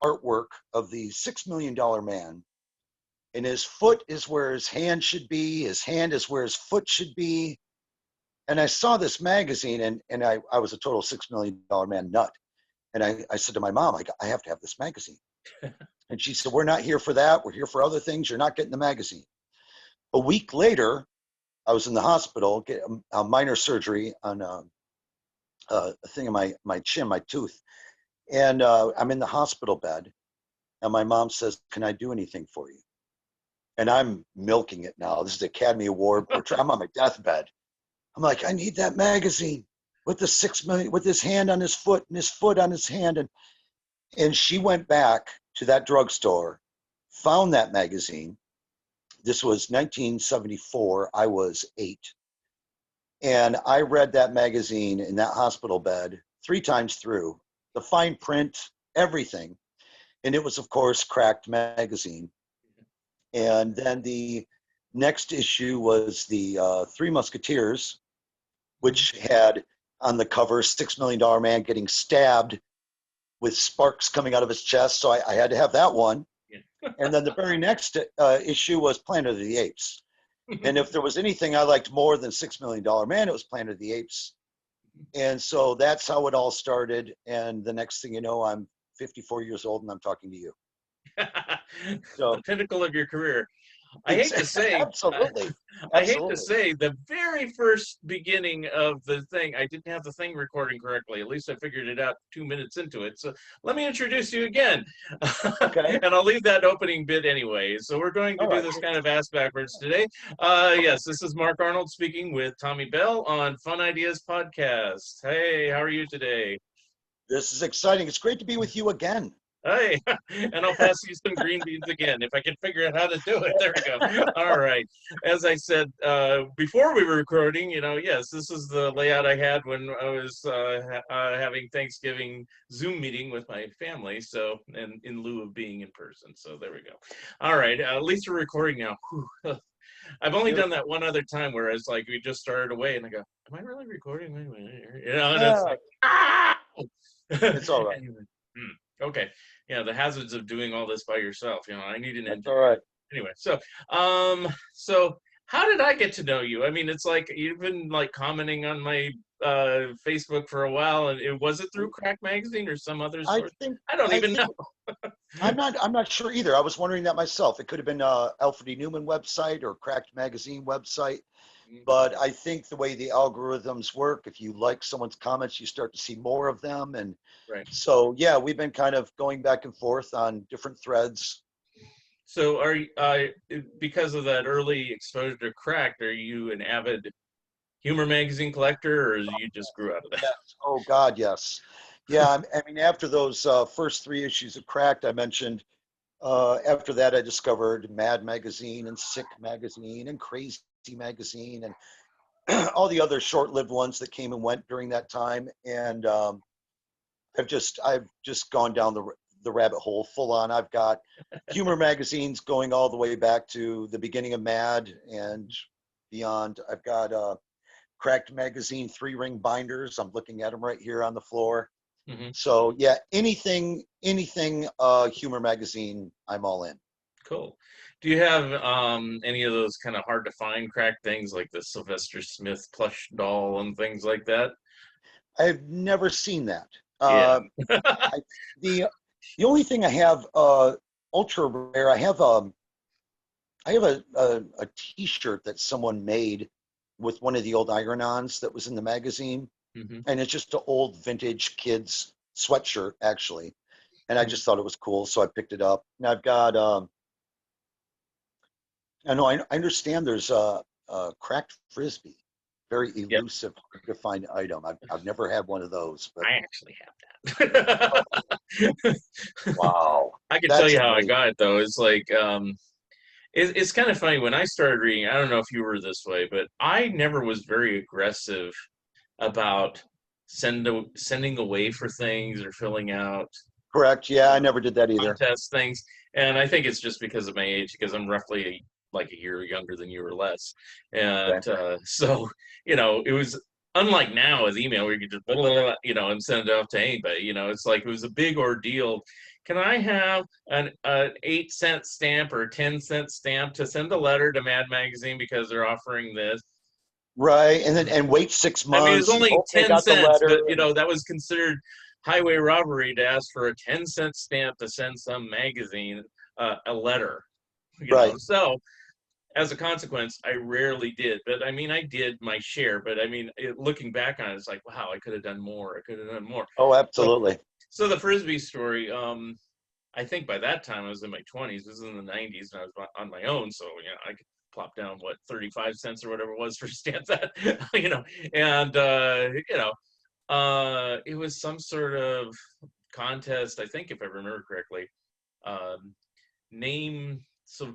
artwork of the $6 million man, and his foot is where his hand should be. His hand is where his foot should be. And I saw this magazine, and I was a total $6 million man nut. And I said to my mom, I have to have this magazine. And she said, we're not here for that. We're here for other things. You're not getting the magazine. A week later, I was in the hospital, getting a minor surgery on a thing in my chin, my tooth. And I'm in the hospital bed. And my mom says, can I do anything for you? And I'm milking it now. This is the Academy Award. I'm on my deathbed. I'm like, I need that magazine with the 6 million, with his hand on his foot and his foot on his hand. And she went back to that drugstore, found that magazine. This was 1974. I was 8. And I read that magazine in that hospital bed 3 times through, the fine print, everything. And it was, of course, Cracked magazine. And then the next issue was the Three Musketeers, which had on the cover $6 million man getting stabbed with sparks coming out of his chest. So I had to have that one. Yeah. And then the very next issue was Planet of the Apes. And if there was anything I liked more than $6 Million Man, it was Planet of the Apes. And so that's how it all started. And the next thing you know, I'm 54 years old and I'm talking to you. So, the pinnacle of your career. I hate to say, absolutely. I hate to say, the very first beginning of the thing, I didn't have the thing recording correctly. At least I figured it out 2 minutes into it. So let me introduce you again. Okay. And I'll leave that opening bit anyway. So we're going to do this kind of ass backwards today. Yes, this is Mark Arnold speaking with Tommy Bell on Fun Ideas Podcast. Hey, how are you today? This is exciting. It's great to be with you again. Hey, and I'll pass you some green beans again if I can figure out how to do it. There we go. All right. As I said before we were recording, yes, this is the layout I had when I was having Thanksgiving Zoom meeting with my family. So, and in lieu of being in person. So there we go. All right. At least we're recording now. Whew. I've only done that one other time where it's like we just started away and I go, am I really recording? And it's like, ah! It's all right. Anyway. Okay. Yeah, the hazards of doing all this by yourself. I need an engineer. All right. Anyway, so how did I get to know you? I mean, it's like you've been like commenting on my Facebook for a while, and was it through Crack Magazine or some other source? I don't even know. I'm not sure either. I was wondering that myself. It could have been Alfred E. Newman website or Cracked Magazine website. But I think the way the algorithms work, if you like someone's comments, you start to see more of them. And so, yeah, we've been kind of going back and forth on different threads. So are you, because of that early exposure to Cracked, are you an avid humor magazine collector, or you just grew out of that? Yes. Oh, God, yes. Yeah, I mean, after those first 3 issues of Cracked, I mentioned, after that, I discovered Mad Magazine and Sick Magazine and Crazy Magazine and all the other short-lived ones that came and went during that time. And I've just gone down the rabbit hole full on. I've got humor magazines going all the way back to the beginning of Mad and beyond. I've got Cracked Magazine 3-ring binders. I'm looking at them right here on the floor. Mm-hmm. So yeah, anything humor magazine, I'm all in. Cool. Do you have any of those kind of hard to find Cracked things like the Sylvester Smith plush doll and things like that? I've never seen that. Yeah. The only thing I have ultra rare, I have a T-shirt that someone made with one of the old Iron-Ons that was in the magazine. Mm-hmm. And it's just an old vintage kids sweatshirt, actually. And I just thought it was cool, so I picked it up. And I've got, I understand there's a Cracked Frisbee, very elusive, hard to find item. I've never had one of those. But I actually have that. Wow. I can tell you how I got it, though. It's like, it's kind of funny. When I started reading, I don't know if you were this way, but I never was very aggressive about sending away for things or filling out. Correct. Yeah, I never did that either. Contest things, and I think it's just because of my age, because I'm roughly like a year younger than you or less, and so it was unlike now with email where you could just and send it off to anybody. It's like it was a big ordeal can I have an 8-cent stamp or a 10-cent stamp to send a letter to Mad Magazine because they're offering this? Right. And then and wait six I mean, it's months and only hope they 10 got the cents, letter. but that was considered highway robbery to ask for a 10-cent stamp to send some magazine a letter, Right. So as a consequence, I rarely did, but I mean, I did my share. But I mean, looking back on it, it's like, wow, I could have done more. I could have done more. Oh, So, absolutely. so the Frisbee story, I think by that time I was in my 20s. It was in the 90s, and I was on my own, so I could plop down 35 cents or whatever it was for stamp that, and it was some sort of contest, I think, if I remember correctly. Um, name so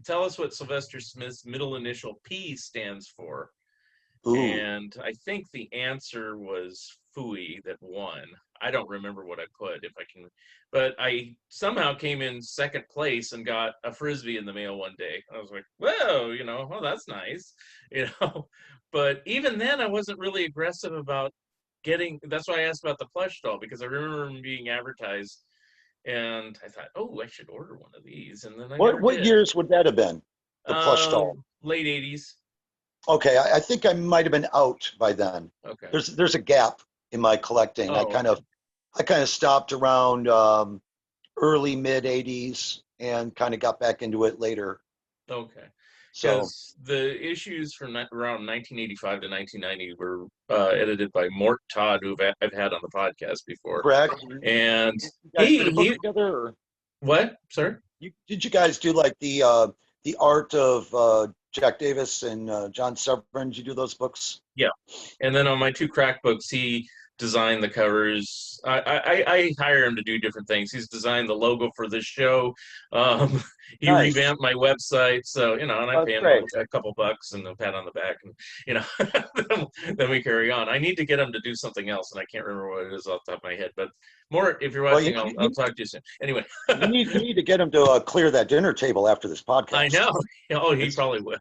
tell us what Sylvester Smith's middle initial P stands for. Ooh. And I think the answer was Fooey that won. I don't remember what I put, if I can, but I somehow came in second place and got a Frisbee in the mail one day. I was like, whoa, oh, that's nice, But even then, I wasn't really aggressive about getting. That's why I asked about the plush doll, because I remember them being advertised, and I thought, oh, I should order one of these, and then I never What did. years would that have been? The plush doll. Late 80s. Okay, I think I might have been out by then. Okay. There's a gap in my collecting. Oh, okay. I kind of stopped around early mid '80s and kind of got back into it later. Okay. So Because the issues from around 1985 to 1990 were edited by Mort Todd, who I've had on the podcast before. correct. And You guys did a book together, or what? Sir? did you guys do like the art of Jack Davis and John Severin? Did you do those books? Yeah. And then on my 2 crack books, he designed the covers. I hire him to do different things. He's designed the logo for this show. He Nice. revamped my website. So, and I That's pay him great. a couple bucks and a pat on the back, and, then we carry on. I need to get him to do something else, and I can't remember what it is off the top of my head. But more, if you're Well, watching, I'll talk to you soon. Anyway. you need to get him to clear that dinner table after this podcast. I know. Oh, he probably will.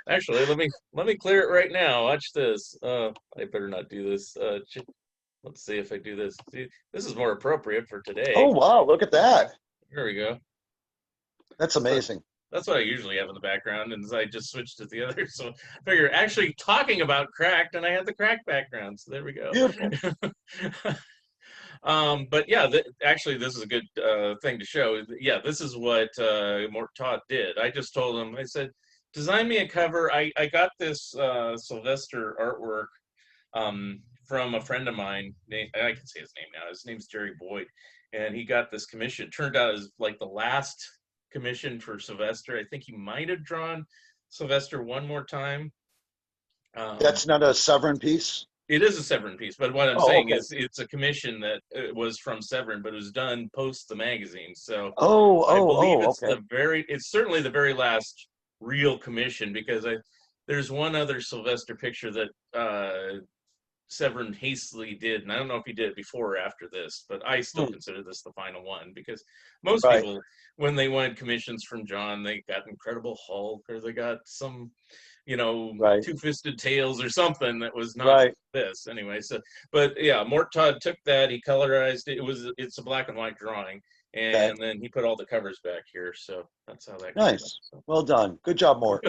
Actually, let me clear it right now. Watch this. I better not do this. Let's see if I do this. See, this is more appropriate for today. Oh wow! Look at that. There we go. That's amazing. That's what I usually have in the background, and I just switched to the other. So I figure actually talking about Cracked, and I had the Cracked background. So there we go. Beautiful. But yeah, actually, this is a good thing to show. Yeah, this is what Mort Todd did. I just told him. I said, design me a cover. I got this Sylvester artwork from a friend of mine. I can say his name now. His name's Jerry Boyd, and he got this commission. It turned out it was like the last commission for Sylvester. I think he might have drawn Sylvester one more time. That's not a Severin piece? It is a Severin piece, but what I'm saying okay. is it's a commission that was from Severin, but it was done post the magazine. So I believe it's okay. it's certainly the very last real commission, because there's one other Sylvester picture that Severin hastily did, and I don't know if he did it before or after this, but I still consider this the final one, because most people, when they wanted commissions from John, they got Incredible Hulk, or they got some, Two-Fisted Tales or something that was not this anyway. So, but yeah, Mort Todd took that, he colorized it. It's a black and white drawing, and then he put all the covers back here. So that's how that. Nice. Well done. Good job, Mort.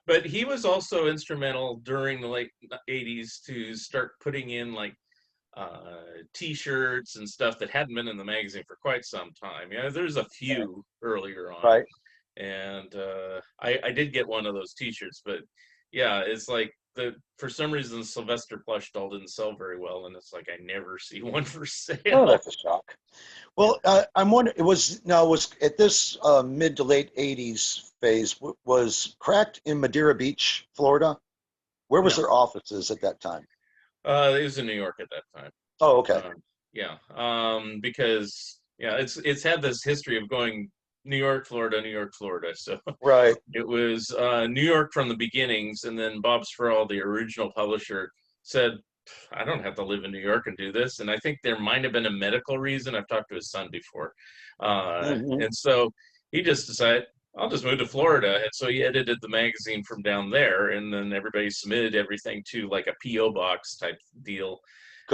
But he was also instrumental during the late 80s to start putting in like T-shirts and stuff that hadn't been in the magazine for quite some time. Yeah, there's a few earlier on. Right. And I did get one of those T-shirts, but yeah, it's like for some reason the Sylvester plush doll didn't sell very well, and it's like I never see one for sale. Oh, that's a shock. Well, I'm wondering, it was at this mid to late '80s phase, was Cracked in Madeira Beach, Florida? Where was their offices at that time? It was in New York at that time. Oh, okay. Yeah, because it's had this history of going New York, Florida, New York, Florida. So right, it was New York from the beginnings, and then Bob Sproul, the original publisher, said, I don't have to live in New York and do this. And I think there might have been a medical reason. I've talked to his son before. And so he just decided, I'll just move to Florida. And so he edited the magazine from down there, and then everybody submitted everything to like a P.O. box type deal.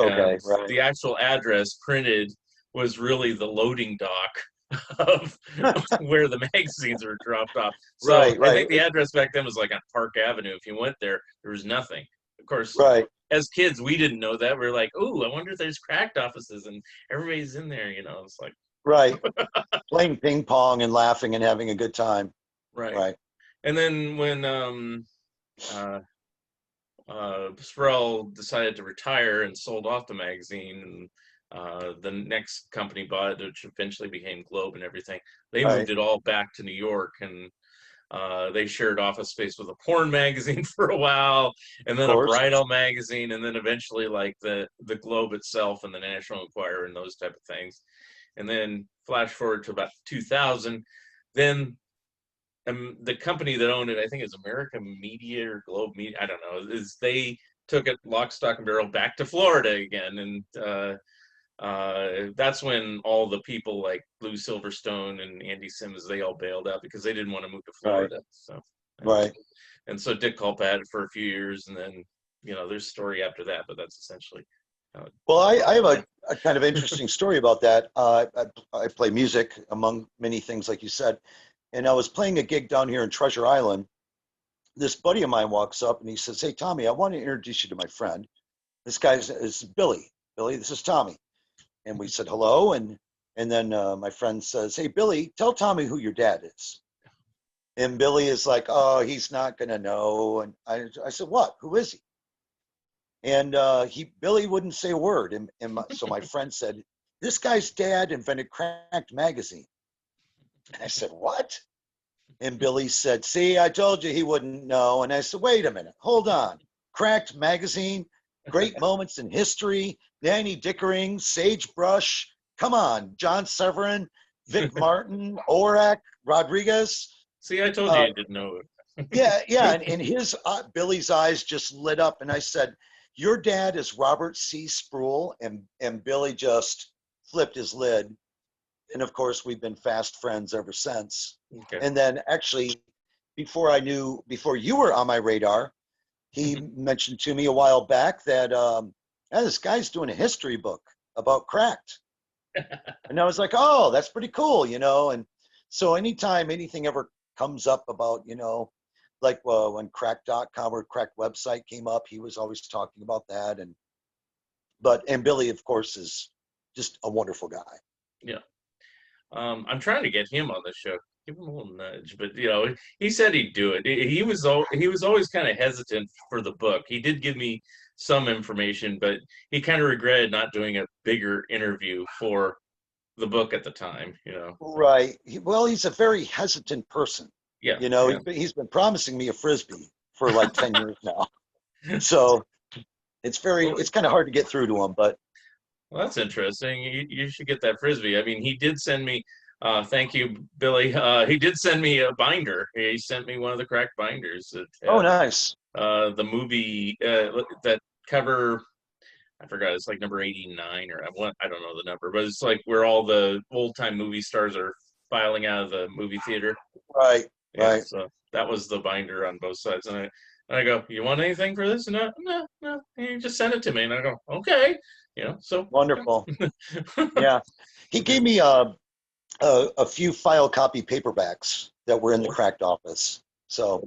Okay, and right. the actual address printed was really the loading dock of where the magazines were dropped off. So Right, I right, think the address back then was like on Park Avenue. If you went there, there was nothing. Of course, right, as kids, we didn't know that. We are like, "Oh, I wonder if there's cracked offices," and everybody's in there. It's like, right. Playing ping pong and laughing and having a good time. right. Right. And then when uh, Sproul decided to retire and sold off the magazine, and the next company bought it, which eventually became Globe and everything. They moved Right. it all back to New York, and they shared office space with a porn magazine for a while, and Of then a course. bridal magazine, and then eventually like the Globe itself and the National Enquirer and those type of things. And then flash forward to about 2000, then the company that owned it, I think it's American Media or Globe Media, I don't know, is they took it lock, stock, and barrel back to Florida again. And that's when all the people like Lou Silverstone and Andy Sims, they all bailed out because they didn't want to move to Right. Florida. So, Right. and so Dick Culp had it for a few years, and then there's a story after that, but that's essentially how it Well, I have went. a kind of interesting story about that. I play music among many things, like you said, and I was playing a gig down here in Treasure Island. This buddy of mine walks up and he says, "Hey, Tommy, I want to introduce you to my friend. This guy is Billy. Billy, this is Tommy." And we said hello, and then my friend says, "Hey, Billy, tell Tommy who your dad is." And Billy is like, "Oh, he's not gonna know." And I said, "What? Who is he?" And Billy wouldn't say a word. So my friend said, "This guy's dad invented Cracked Magazine." And I said, "What?" And Billy said, "See, I told you he wouldn't know." And I said, "Wait a minute, hold on. Cracked Magazine, great moments in history, Danny Dickering, Sagebrush. Come on, John Severin, Vic Martin, Orac, Rodriguez." See, I told you Uh, you didn't know yeah, yeah. it. And his Billy's eyes just lit up. And I said, "Your dad is Robert C. Sproul." And Billy just flipped his lid. And of course, we've been fast friends ever since. Okay. And then actually, before you were on my radar, he mentioned to me a while back that "Yeah, this guy's doing a history book about Cracked." And I was like, "Oh, that's pretty cool." And so anytime anything ever comes up about, like when crack.com or crack website came up, he was always talking about that. And Billy, of course, is just a wonderful guy. Yeah. I'm trying to get him on the show. Give him a little nudge, but he said he'd do it. He was always kind of hesitant for the book. He did give me some information, but he kind of regretted not doing a bigger interview for the book at the time. Right. Well, he's a very hesitant person. Yeah, yeah. He's been promising me a Frisbee for like 10 years now. So Well, it's kind of hard to get through to him, but well, that's interesting. You should get that Frisbee. I mean, he did send me, thank you, Billy. He did send me a binder. He sent me one of the cracked binders that oh, had nice. the movie, that cover. I forgot. It's like number 89 or I don't know the number, but it's like where all the old time movie stars are filing out of the movie theater. Right, Yeah, right. so that was the binder on both sides. And I go, "You want anything for this?" No, no, no. You just send it to me. And I go, "Okay." So Wonderful. Yeah. He gave me a few file copy paperbacks that were in the Cracked office. So,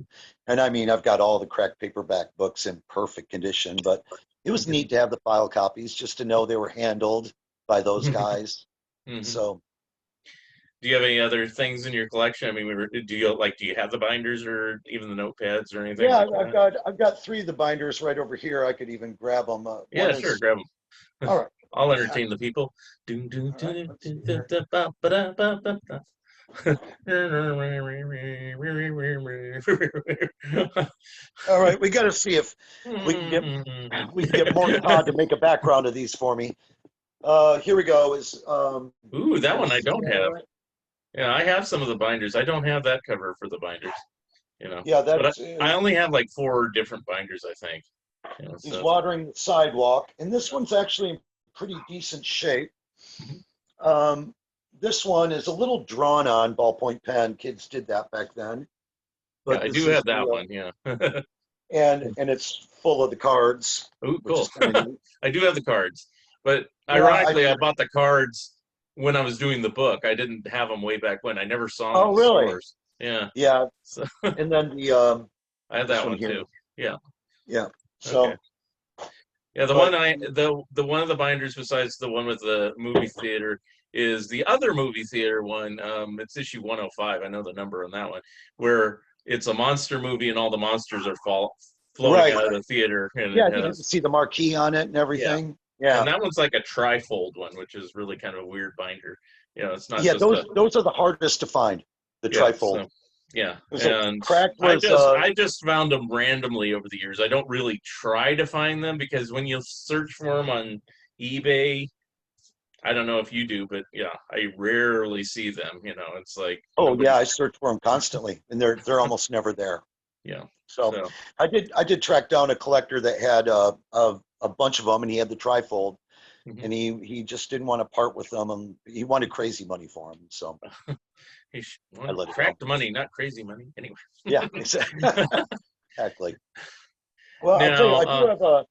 and I mean, I've got all the Cracked paperback books in perfect condition, but it was neat to have the file copies just to know they were handled by those guys. Mhm. So, Do you have any other things in your collection? I mean, do you have the binders or even the notepads or anything yeah, like that? I've got three of the binders right over here. I could even grab them. One Yeah, sure, is grab them. all right. I'll entertain the people. All right, let's see here. All right, we got to see if we can get Mort Todd to make a background of these for me. Here we go. Is Ooh, that can you one I see don't that all have. right? Yeah, I have some of the binders. I don't have that cover for the binders. Yeah, But that's I only have like four different binders, I think. he's So. watering the sidewalk, and this one's actually in pretty decent shape. Mhm. Um, this one is a little drawn on ballpoint pen. Kids did that back then, Yeah, but I this do is have that the one. Yeah. and it's full of the cards, Oh, which cool. is kind of neat. I do have the cards, but Yeah, ironically, I bought the cards when I was doing the book. I didn't have them way back when. I never saw them oh, in really? stores. Yeah, Yeah. so And then I had this that one one here. too. Yeah. Yeah. Okay. So, Yeah, the one but I the one of the binders besides the one with the movie theater is the other movie theater one. It's issue 105. I know the number on that one, where it's a monster movie and all the monsters are floating right. out of the theater, and Yeah, it I think you can has see the marquee on it and yeah, everything. and Yeah. that one's like a trifold one, which is really kind of a weird binder. You know, it's not Yeah, just a those are the hardest to find, the yeah. trifold. So yeah, So and cracked was I just found them randomly over the years. I don't really try to find them because when you search for them on eBay, I don't know if you do, but yeah, I rarely see them. You know, it's like oh yeah, nobody. I search for them constantly and they're almost never there. Yeah. So So I did track down a collector that had a bunch of them and he had the trifold mhm. and he just didn't want to part with them and he wanted crazy money for them. So I let it go. Cracked money, not crazy money. Anyway. Yeah, exactly. Well, I'll tell you, Now,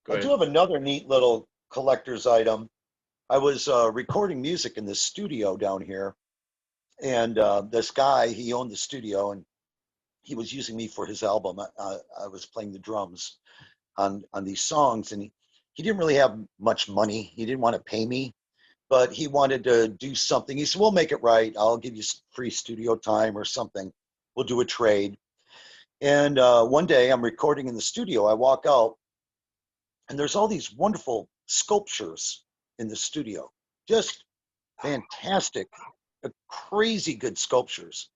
go I do ahead. have another neat little collector's item. I was recording music in this studio down here, and this guy, he owned the studio, and he was using me for his album. I was playing the drums on these songs, and he didn't really have much money. He didn't want to pay me, but he wanted to do something. He said, "We'll make it right. I'll give you free studio time or something. We'll do a trade." And one day, I'm recording in the studio. I walk out, and there's all these wonderful sculptures in the studio, just fantastic, crazy good sculptures.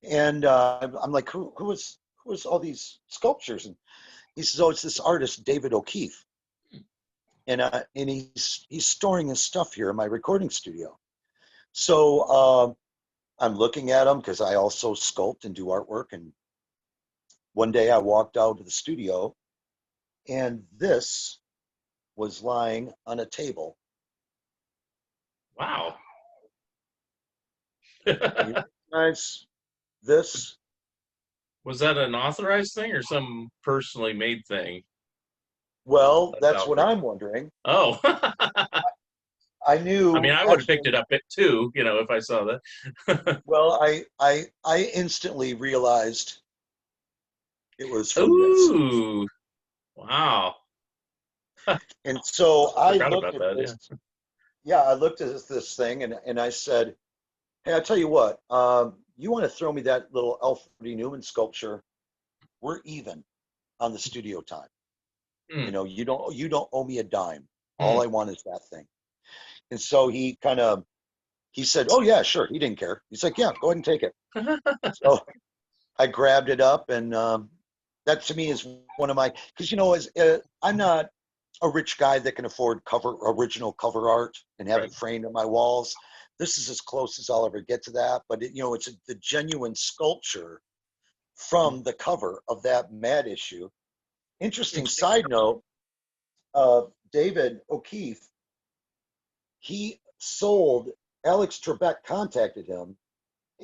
And I'm like, who is all these sculptures? And he says, oh, it's this artist David O'Keefe, and he's storing his stuff here in my recording studio. So I'm looking at him because I also sculpt and do artwork. And one day I walked out to the studio, and this was lying on a table. Wow. Can you recognize this? Was that an authorized thing or some personally made thing? Well, That's that's what Alfred. I'm wondering. Oh. I I mean, knew I would have picked actually. it up it too, you know, if I saw that. Well, I instantly realized it was from this, Ooh, wow. and so I Forgot looked about at that. this. Yeah. Yeah, I looked at this thing, and I said, "Hey, I tell you what. You want to throw me that little Alfred E. Newman sculpture? We're even on the studio time. Mm, You don't owe me a dime. All mm. I want is that thing." And so he said, "Oh yeah, sure." He didn't care. He's like, "Yeah, go ahead and take it." So I grabbed it up, and that to me is one of my because as I'm not a rich guy that can afford original cover art and have Right. it framed on my walls. This is as close as I'll ever get to that. But it's the genuine sculpture from the cover of that Mad issue. Interesting Interesting. side note: David O'Keefe, he sold. Alex Trebek contacted him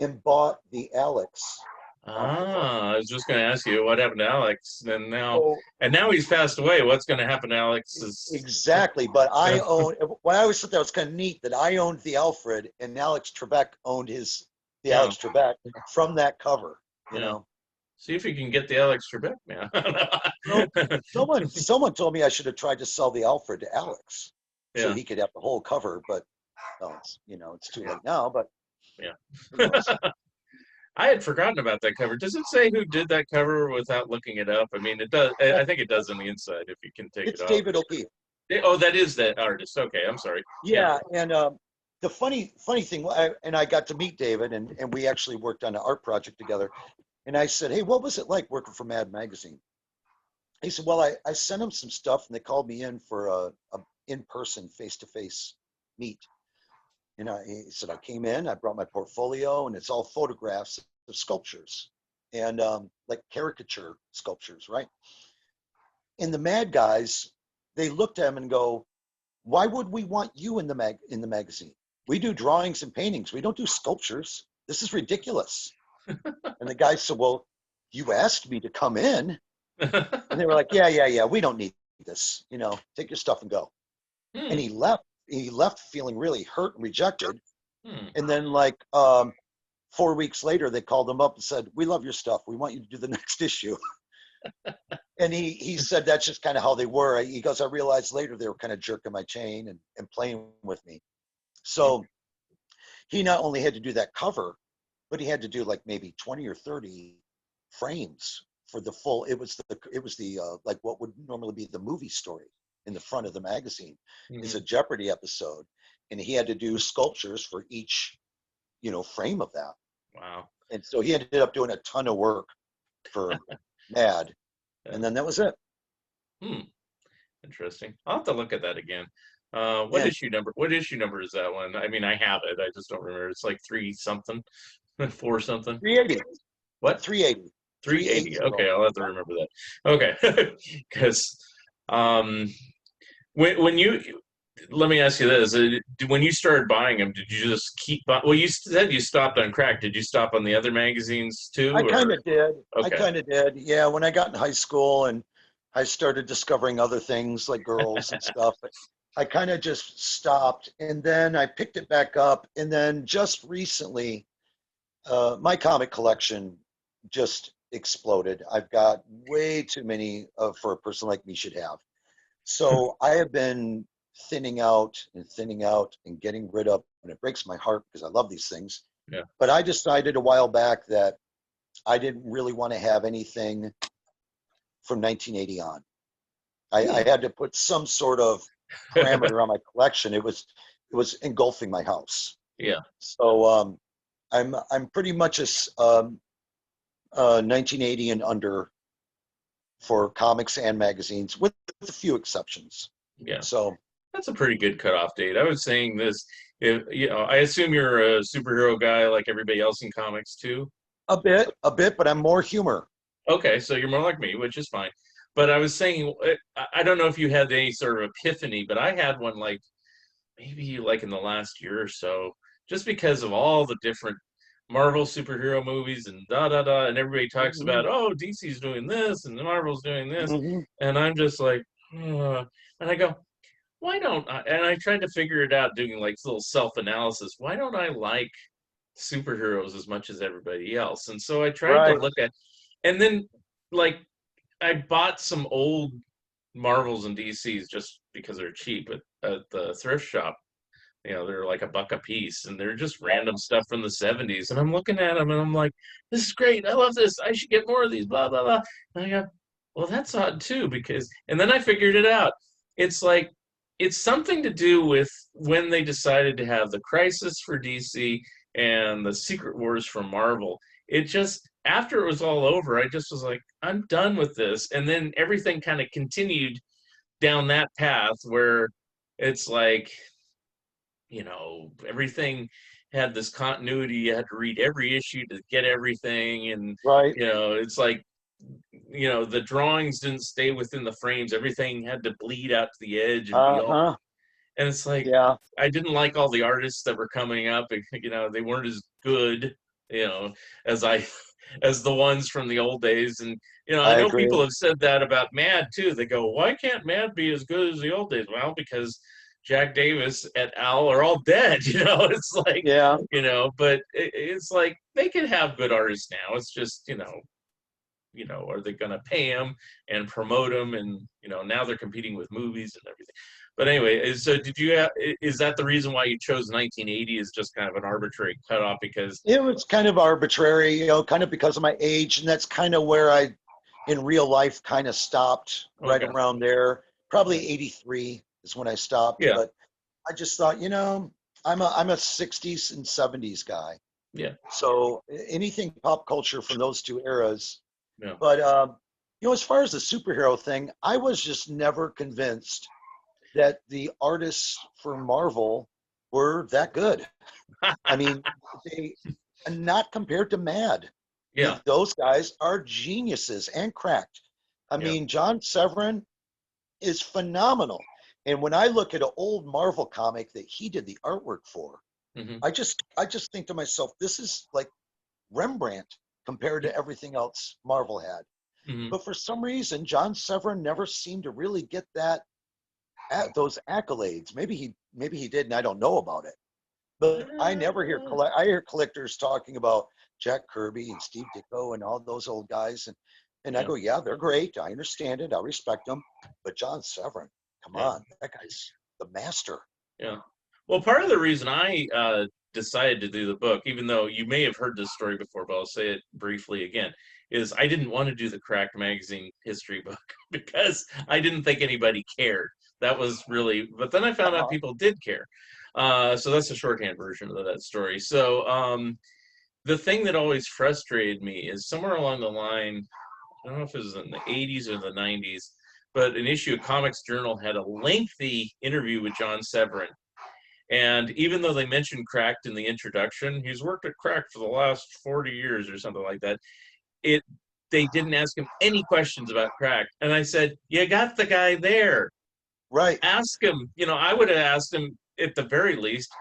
and bought the Alex off of him. Ah, I was just going to ask you what happened to Alex, So and now he's passed away. What's going to happen to Alex's? exactly, but I Yeah, own. What I always thought that was kind of neat that I owned the Alfred and Alex Trebek owned the yeah, Alex Trebek from that cover. You yeah. know, See if you can get the Alex Trebek, man. so someone told me I should have tried to sell the Alfred to Alex so Yeah, he could have the whole cover, but it's too yeah, late now. But who yeah. knows? I had forgotten about that cover. Does it say who did that cover without looking it up? I mean, it does. I think it does on the inside if you can take it It's off. David O'Keefe. Oh, that is that artist. Okay, I'm sorry. Yeah. Yeah, and the funny thing, I got to meet David, and we actually worked on an art project together. And I said, "Hey, what was it like working for Mad Magazine?" He said, "Well, I sent him some stuff, and they called me in for a in-person, face-to-face meet." And he said, "I came in, I brought my portfolio, and it's all photographs of sculptures and like caricature sculptures, right?" And the Mad guys, they looked at him and go, "Why would we want you in the magazine? We do drawings and paintings. We don't do sculptures. This is ridiculous." And the guy said, "Well, you asked me to come in." And they were like, yeah, we don't need this. Take your stuff and go. And Hmm. he left. He left feeling really hurt and rejected. Hmm. And then, like 4 weeks later, they called him up and said, "We love your stuff. We want you to do the next issue." And he said that's just kind of how they were. He goes, "I realized later they were kind of jerking my chain and playing with me." So he not only had to do that cover, but he had to do like maybe 20 or 30 frames for the full. It was the like what would normally be the movie story in the front of the magazine is Hmm. a Jeopardy episode, and he had to do sculptures for each frame of that. Wow. And so he ended up doing a ton of work for Mad, Yeah. and then that was it. Hmm. Interesting. I'll have to look at that again. What Yeah, issue number? What issue number is that one? I mean, I have it. I just don't remember. It's like three something, four something. 380, What? 380, 380. 380. Okay, I'll have to remember that. Okay, because um, when you let me ask you this: when you started buying them, did you just keep? Well, you said you stopped on Crack. Did you stop on the other magazines too, I kind or of did. I okay? kind of did. Yeah, when I got in high school and I started discovering other things like girls and stuff, I kind of just stopped. And then I picked it back up. And then just recently, my comic collection just exploded. I've got way too many for a person like me should have. So I have been thinning out and getting rid of, and it breaks my heart because I love these things. Yeah. But I decided a while back that I didn't really want to have anything from 1980 on. I Hmm. had to put some sort of parameter on my collection. It was engulfing my house. Yeah. So I'm pretty much a 1980 and under for comics and magazines, with a few exceptions. Yeah. So That's a pretty good cutoff date. I was saying this, if I assume you're a superhero guy like everybody else in comics too. a bit, but I'm more humor. Okay, so you're more like me, which is fine. But I was saying, I don't know if you had any sort of epiphany, but I had one like maybe like in the last year or so, just because of all the different Marvel superhero movies and da da da, and everybody talks Hmm. about, oh, DC's doing this and Marvel's doing this, Hmm. and I'm just like, and I go, why don't I? And I tried to figure it out doing like little self-analysis. Why don't I like superheroes as much as everybody else? And so I tried to Right. look at, and then like I bought some old Marvels and DCs just because they're cheap at the thrift shop. They're like $1 a piece, and they're just random stuff from the '70s. And I'm looking at them, and I'm like, "This is great. I love this. I should get more of these." Blah blah blah. And I go, "Well, that's odd too," because, and then I figured it out. It's like it's something to do with when they decided to have the Crisis for DC and the Secret Wars for Marvel. It just after it was all over, I just was like, "I'm done with this," and then everything kind of continued down that path where it's like everything had this continuity. You had to read every issue to get everything. And, Right. it's like, the drawings didn't stay within the frames. Everything had to bleed out to the edge and be all, Uh-huh. and it's like, Yeah, I didn't like all the artists that were coming up. They weren't as good, as as the ones from the old days. And, I I know people agree. have said that about Mad too. They go, why can't Mad be as good as the old days? Well, because Jack Davis et al. Are all dead. It's like, Yeah. but it's like they can have good artists now. It's just, are they going to pay them and promote them? And, now they're competing with movies and everything. But anyway, so is that the reason why you chose 1980 as just kind of an arbitrary cutoff? Because, It was kind of arbitrary, kind of because of my age, and that's kind of where I, in real life, kind of stopped right okay, around there. yeah, Probably 83 is when I stopped, yeah, but I just thought, I'm a 60s and 70s guy. yeah, So anything pop culture from those two eras. yeah. But as far as the superhero thing, I was just never convinced that the artists for Marvel were that good. I mean, they not compared to Mad. Yeah, Those guys are geniuses and cracked. I yeah. mean, John Severin is phenomenal. And when I look at an old Marvel comic that he did the artwork for, Hmm. I just think to myself, this is like Rembrandt compared to everything else Marvel had. Mhm. But for some reason, John Severin never seemed to really get those accolades. Maybe he did, and I don't know about it. But I hear collectors talking about Jack Kirby and Steve Ditko and all those old guys, and I Yeah, go, yeah, they're great. I understand it. I respect them. But John Severin, come yeah, on, that guy's the master. yeah. Well, part of the reason I decided to do the book, even though you may have heard this story before, but I'll say it briefly again, is I didn't want to do the Cracked Magazine history book because I didn't think anybody cared. That was really, but then I found out Uh-huh. people did care. So that's the shorthand version of that story. So the thing that always frustrated me is somewhere along the line, I don't know if it was in the 80s or the 90s, but an issue of Comics Journal had a lengthy interview with John Severin. And even though they mentioned Cracked in the introduction, he's worked at Cracked for the last 40 years or something like that. It They didn't ask him any questions about Cracked. And I said, you got the guy there. Right. Ask him. I would have asked him at the very least,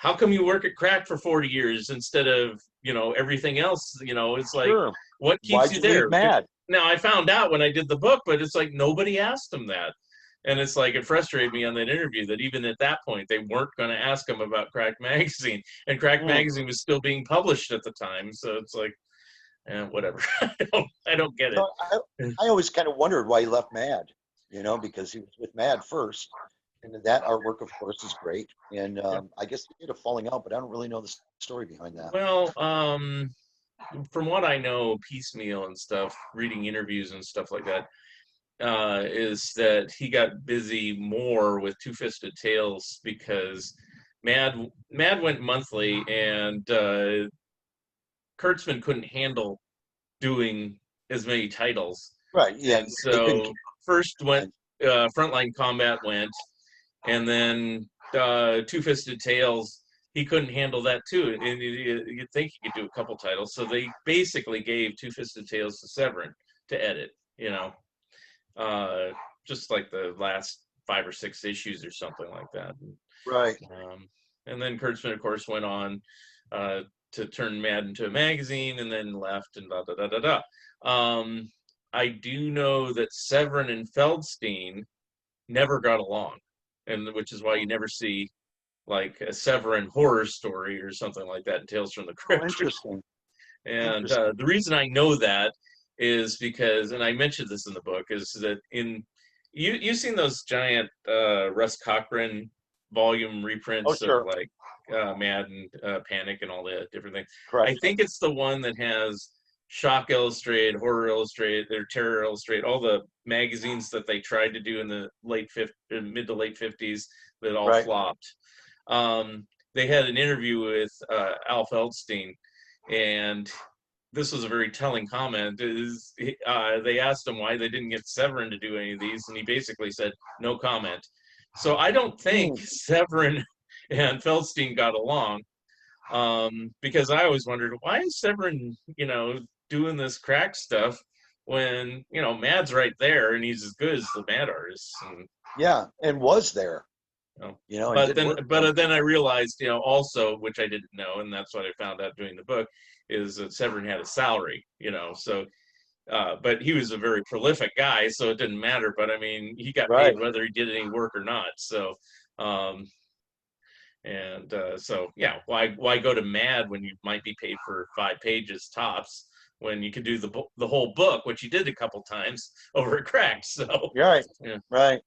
how come you work at Cracked for 40 years instead of, everything else? It's like, Sure. what keeps Why'd you you leave there? Mad? Now I found out when I did the book, but it's like nobody asked him that. And it's like it frustrated me on that interview that even at that point they weren't going to ask him about Cracked Magazine, and Cracked Hmm. Magazine was still being published at the time. So it's like, whatever. I don't get it. So I always kind of wondered why he left Mad, because he was with Mad first. And that artwork, of course, is great. And Yeah. I guess they did a falling out, but I don't really know the story behind that. Well, from what I know, piecemeal and stuff, reading interviews and stuff like that, is that he got busy more with Two Fisted Tales because Mad went monthly, and Kurtzman couldn't handle doing as many titles, Right. Yeah. and They couldn't so keep first went it. Frontline Combat went, and then Two Fisted Tales. He couldn't handle that too, and you'd think he could do a couple titles. So they basically gave Two Fisted Tales to Severin to edit. Uh, just like the last 5 or 6 issues or something like that. Right. And then Kurtzman, of course, went on to turn Mad into a magazine, and then left, and da da da da da. I do know that Severin and Feldstein never got along, and which is why you never see like a Severin horror story or something like that in Tales from the Oh, Crypt. interesting. And Interesting. the reason I know that is because, and I mentioned this in the book, is that you've seen those giant Russ Cochran volume Oh, reprints of sure. like Mad and Panic and all the different things. I Correct. think it's the one that has Shock Illustrated, Horror Illustrated, or Terror Illustrated, all the magazines that they tried to do in the mid to late 50s that all Right. flopped. They had an interview with Al Feldstein, and this was a very telling comment. They asked him why they didn't get Severin to do any of these, and he basically said, no comment. So I don't think Severin and Feldstein got along, because I always wondered, why is Severin, doing this crack stuff when, Mad's right there and he's as good as the Mad artist. And, Yeah. And was there, and but did then, work. but then I realized, also, which I didn't know, and that's what I found out doing the book, is that Severin had a salary, so, but he was a very prolific guy, so it didn't matter. But I mean, he got Right. paid whether he did any work or not. So, so yeah, why go to Mad when you might be paid for 5 pages tops, when you could do the whole book, which he did a couple times over at Cracked. So Right. yeah. Right.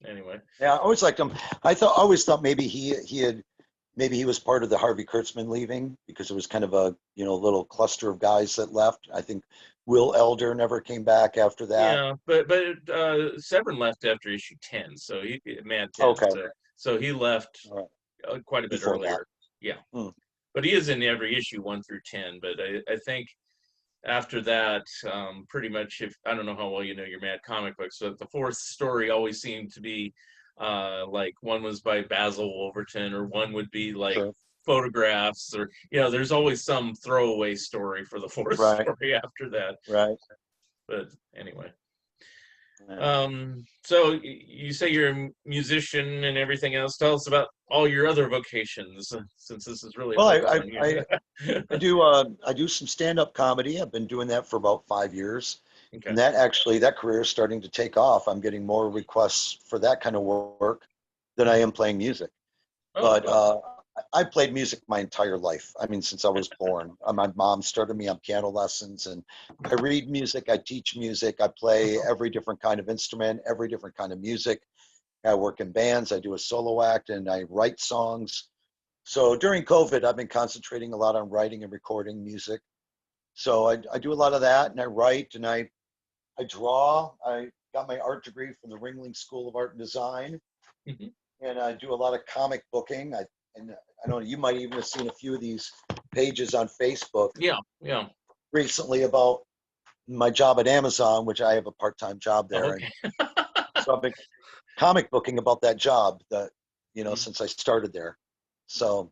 Anyway, Yeah. I always liked him. Always thought maybe he was part of the Harvey Kurtzman leaving, because it was kind of a little cluster of guys that left. I think Will Elder never came back after that. yeah, but Severin left after issue 10, so he Mad 10, Okay. so he left All right. quite a bit Before that. earlier. Yeah, Hmm. but he is in every issue 1 through 10. But I think after that, pretty much, if I don't know how well you know your Mad comic books, but the 4th story always seemed to be like one was by Basil Wolverton, or one would be like Sure. photographs, or there's always some throwaway story for the 4th Right. story after that. Right. But anyway. Yeah. So you say you're a musician and everything else. Tell us about all your other vocations, since this is really a Well, focus on you. I do some stand-up comedy. I've been doing that for about 5 years, Okay. And that career is starting to take off. I'm getting more requests for that kind of work than I am playing music. Oh, But well. I played music my entire life. I mean, since I was born. My mom started me on piano lessons, and I read music, I teach music, I play every different kind of instrument, every different kind of music. I work in bands, I do a solo act, and I write songs. So during COVID, I've been concentrating a lot on writing and recording music. So I do a lot of that, and I write, and I draw. I got my art degree from the Ringling School of Art and Design, Mhm. and I do a lot of comic booking. And I know you might even have seen a few of these pages on Facebook Yeah, yeah. recently about my job at Amazon, which I have a part-time job Oh, there, and okay. so I've been comic booking about that job that Mhm. since I started there. So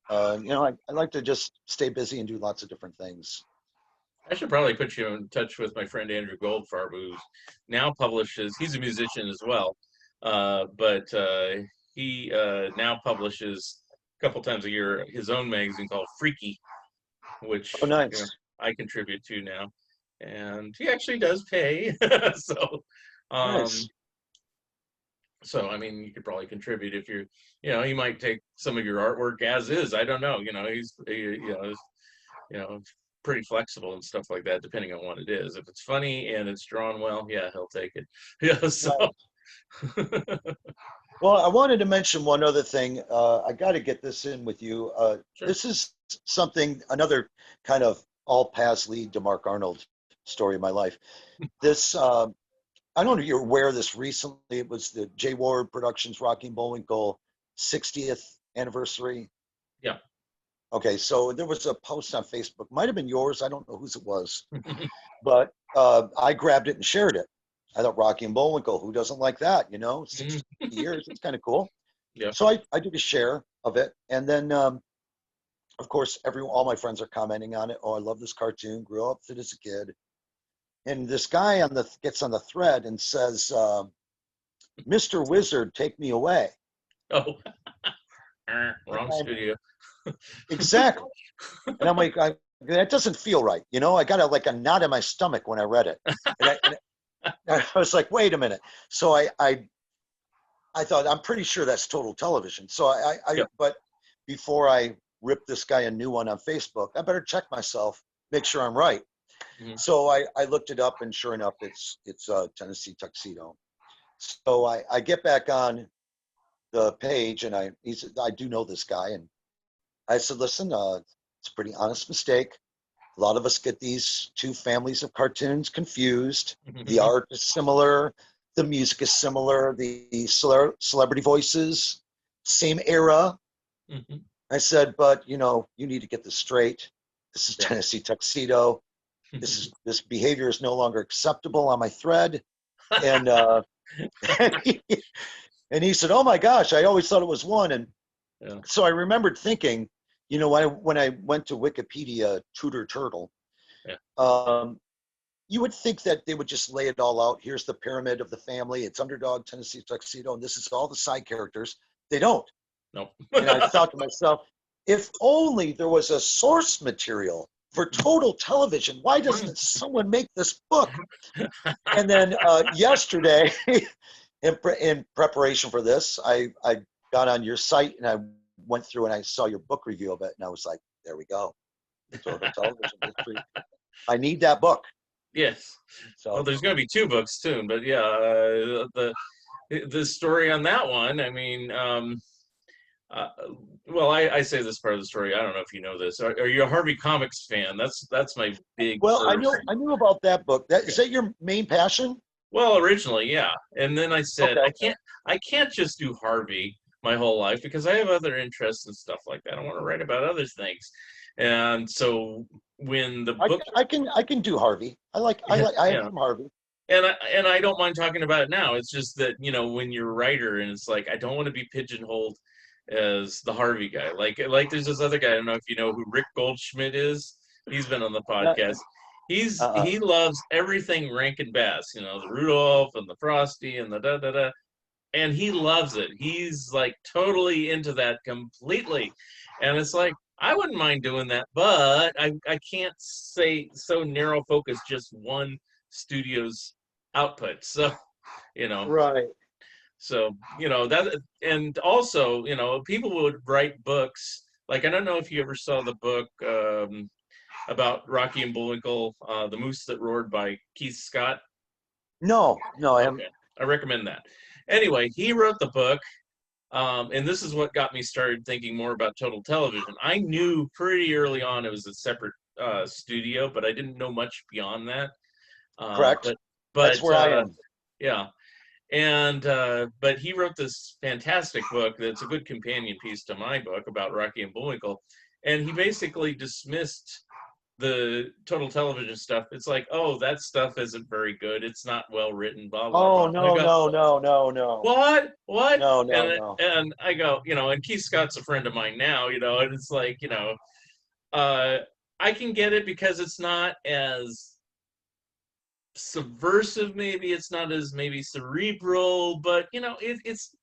I like to just stay busy and do lots of different things. I should probably put you in touch with my friend Andrew Goldfarb, who now publishes, he's a musician as well, but he now publishes a couple times a year his own magazine called Freaky, Oh, which nice, I contribute to now. And he actually does pay. So, um, nice. I mean, you could probably contribute if he might take some of your artwork as is. I don't know. He's pretty flexible and stuff like that, depending on what it is. If it's funny and it's drawn well, yeah, he'll take it. Yeah, so Nice. Well, I wanted to mention one other thing. I got to get this in with you. sure. This is another kind of all paths lead to Mark Arnold story of my life. This, I don't know if you're aware of this recently. It was the Jay Ward Productions Rocky and Bullwinkle 60th anniversary. Yeah. Okay, so there was a post on Facebook, might have been yours. I don't know whose it was, but I grabbed it and shared it. I thought Rocky and Bullwinkle, who doesn't like that? 60 Mhm. years, it's kind of cool. Yeah. So I did a share of it, and then of course all my friends are commenting on it. Oh, I love this cartoon. Grew up with it as a kid, and this guy gets on the thread and says, "Mr. Wizard, take me away." Oh, And wrong studio. exactly, and I'm like, that doesn't feel right. I got like a knot in my stomach when I read it, and I was like, wait a minute. So I thought I'm pretty sure that's total television. So Yeah. but before I rip this guy a new one on Facebook, I better check myself, make sure I'm right. Mhm. So I looked it up, and sure enough, it's Tennessee Tuxedo. So I get back on the page, and I do know this guy, and I said, listen, it's a pretty honest mistake. A lot of us get these two families of cartoons confused. The art is similar, the music is similar, the celebrity voices, same era. Mhm. I said, but you need to get this straight. This is Yeah. Tennessee Tuxedo. This behavior is no longer acceptable on my thread. And and he said, "Oh my gosh, I always thought it was one." And Yeah. so I remembered thinking, when I went to Wikipedia, Tudor Turtle, Yeah. um, you would think that they would just lay it all out. Here's the pyramid of the family. It's Underdog, Tennessee Tuxedo, and this is all the side characters. They don't. No. And I thought to myself, if only there was a source material for total television. Why doesn't someone make this book? And then yesterday, in preparation for this, I got on your site and I went through and I saw your book review of it, and I was like, there we go, total television history. I need that book. Yes. Well, So there's going to be two books soon, but yeah, the story on that one. I mean, uh, well, I say this part of the story. I don't know if you know this. Are you a Harvey Comics fan? That's my big well, first. I knew about that book. Is that your main passion? Well, originally, yeah, and then I said Okay. I can't just do Harvey my whole life because I have other interests and stuff like that. I want to write about other things, and so when the book, I can do Harvey. I am yeah, from Harvey. and I don't mind talking about it now. It's just that when you're a writer and it's like I don't want to be pigeonholed as the Harvey guy. Like there's this other guy. I don't know if you know who Rick Goldschmidt is. He's been on the Uh, podcast. uh, He loves everything Rankin Bass. The Rudolph and the Frosty and the da da da, and he loves it. He's like totally into that completely, and it's like I wouldn't mind doing that, but I can't say so narrow focus just one studio's output. So, you know, Right. so, that, and also, people would write books. Like, I don't know if you ever saw the book about Rocky and Bullwinkle, The Moose That Roared by Keith Scott. No, no, I am. Okay, I recommend that. Anyway, he wrote the book, and this is what got me started thinking more about Total Television. I knew pretty early on it was a separate studio, but I didn't know much beyond that. Uh, Correct. but That's but where I am. yeah, and but he wrote this fantastic book that's a good companion piece to my book about Rocky and Bullwinkle, and he basically dismissed the Total Television stuff. It's like, oh, that stuff isn't very good. It's not well written. Blah blah Oh, blah. And I no, go, no, no, no, no. what? No, no, And no. and I go, and Keith Scott's a friend of mine now, and it's like, uh, I can get it because it's not as subversive, maybe it's not as maybe cerebral, but it's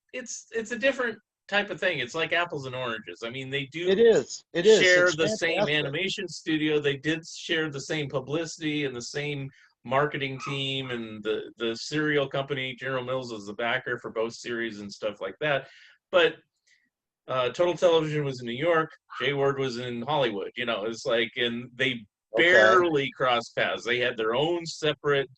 a different type of thing. It's like apples and oranges. I mean, they It do is. It is. share It's the same fantastic. animation studio. They did share the same publicity and the same marketing team, and the serial company General Mills is the backer for both series and stuff like that. But Total Television was in New York. Jay Ward was in Hollywood. It's like, and they Okay. barely crossed paths. They had their own separate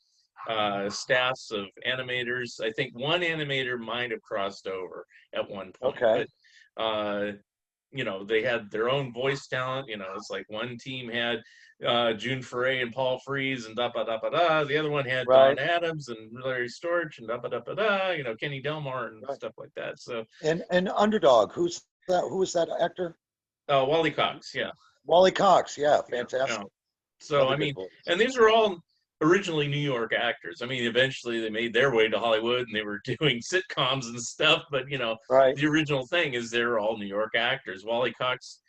staffs of animators. I think one animator might have crossed over at one point, Okay. but they had their own voice talent. It's like one team had June Foray and Paul Frees and da ba da ba da. The other one had Don Right. Adams and Larry Storch and da ba da ba da. Kenny Delmar and Right. stuff like that. So And Underdog, who's that? Who is that actor? Wally Cox, yeah, Wally Cox. Yeah, yeah, yeah. fantastic. So Another I good mean, voice. and these were all originally New York actors. I mean, eventually they made their way to Hollywood and they were doing sitcoms and stuff. But Right. the original thing is they're all New York actors. Wally Cox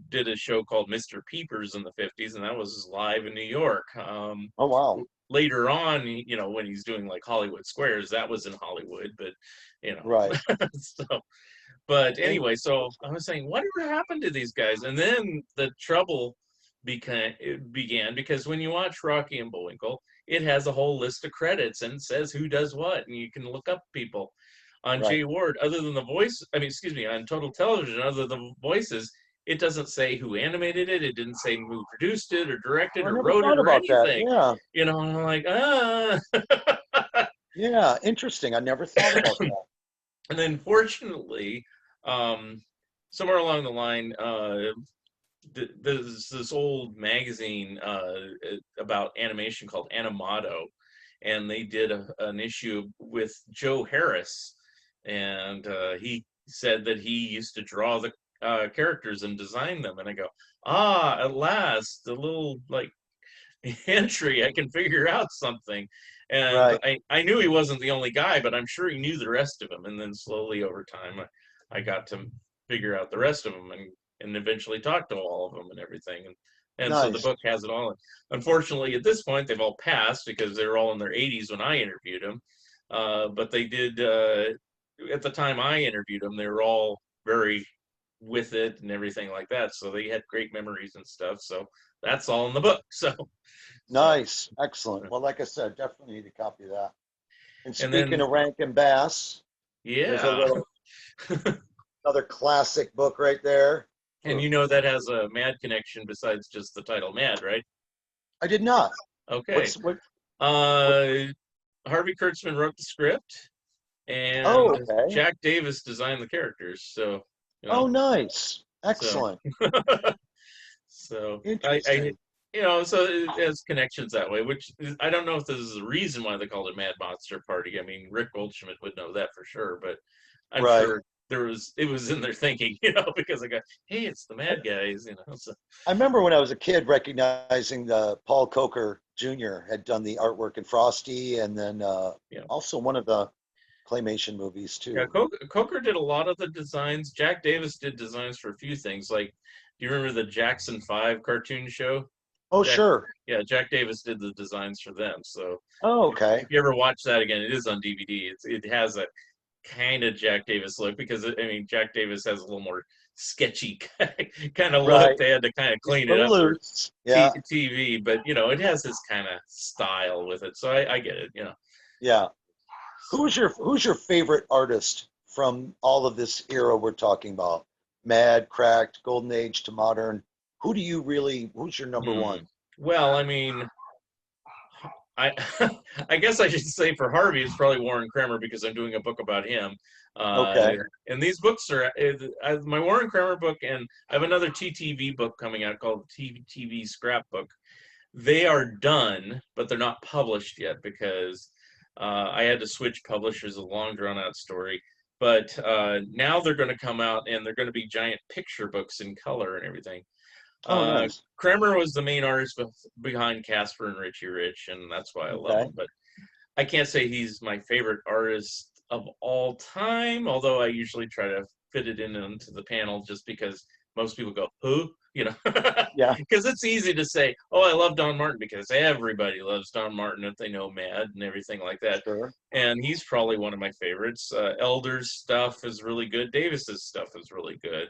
did a show called Mr. Peepers in the '50s, and that was live in New York. Oh, wow. Later on, when he's doing like Hollywood Squares, that was in Hollywood. But Right. so. But In- anyway, so I was saying, whatever happened to these guys? And then the trouble began because when you watch Rocky and Bullwinkle, it has a whole list of credits and it says who does what, and you can look up people. On right. Jay Ward, other than the voice, I mean, excuse me, on Total Television, other than the voices, it doesn't say who animated it. It didn't say who produced it or directed I or never wrote it thought or about that. anything. Yeah. And I'm like, ah. Yeah. Interesting. I never thought about that. And then fortunately, somewhere along the line, there's this old magazine about animation called Animato, and they did an issue with Joe Harris, and he said that he used to draw the characters and design them. And I go, at last, the little like entry, I can figure out something. And Right. I knew he wasn't the only guy, but I'm sure he knew the rest of them. And then slowly over time, I got to figure out the rest of them and eventually talk to all of them and everything. And so the Nice. book has it all. Unfortunately, at this point, they've all passed because they were all in their 80s when I interviewed them. But they did, at the time I interviewed them, they were all very with it and everything like that. So they had great memories and stuff. So that's all in the book. So, Nice. Excellent. Well, like I said, definitely need to copy that. And and speaking then, of Rankin Bass, there's a yeah. little another classic book right there. And Ooh, that has a Mad connection besides just the title Mad, right? I did not. Okay. What's what? What? Uh, Harvey Kurtzman wrote the script, Oh, and okay. Jack Davis designed the characters. So, you Oh, know, nice. so, Excellent. so Interesting. so it has connections that way, which I don't know if this is the reason why they called it Mad Monster Party. I mean, Rick Goldschmidt would know that for sure, but I'm Right. sure it was in their thinking, because I got, hey, it's the Mad Guys. So, I remember when I was a kid recognizing Paul Coker Jr. had done the artwork in Frosty, and then yeah. also one of the claymation movies Yeah, too. Coker did a lot of the designs. Jack Davis did designs for a few things. Like, do you remember the Jackson 5 cartoon show? Oh, Jack, sure. yeah, Jack Davis did the designs for them. So Oh, if okay. you ever watch that again, it is on DVD. It has a kind of Jack Davis look, because I mean Jack Davis has a little more sketchy kind of look. Right. They had to kind of It's a clean it little up for loose. Yeah. TV, but you know, it has this kind of style with it, so I get it, you know. Yeah. So, Who's your favorite artist from all of this era we're talking about? Mad, Cracked, Golden Age to modern. Who's your number hmm. one? Well, I mean, I I guess I should say for Harvey, it's probably Warren Kramer, because I'm doing a book about him. Uh, Okay. and these books are my Warren Kramer book, and I have another TTV book coming out called TTV Scrapbook. They are done, but they're not published yet, because I had to switch publishers, a long drawn out story. But now they're going to come out, and they're going to be giant picture books in color and everything. Oh, nice. Kramer was the main artist behind Casper and Richie Rich, and that's why I love Okay. him. But I can't say he's my favorite artist of all time, although I usually try to fit it in into the panel, just because most people go, who? You know, Yeah. because it's easy to say, oh, I love Don Martin, because everybody loves Don Martin if they know Mad and everything like that. Sure. And he's probably one of my favorites. Elder's stuff is really good. Davis's stuff is really good.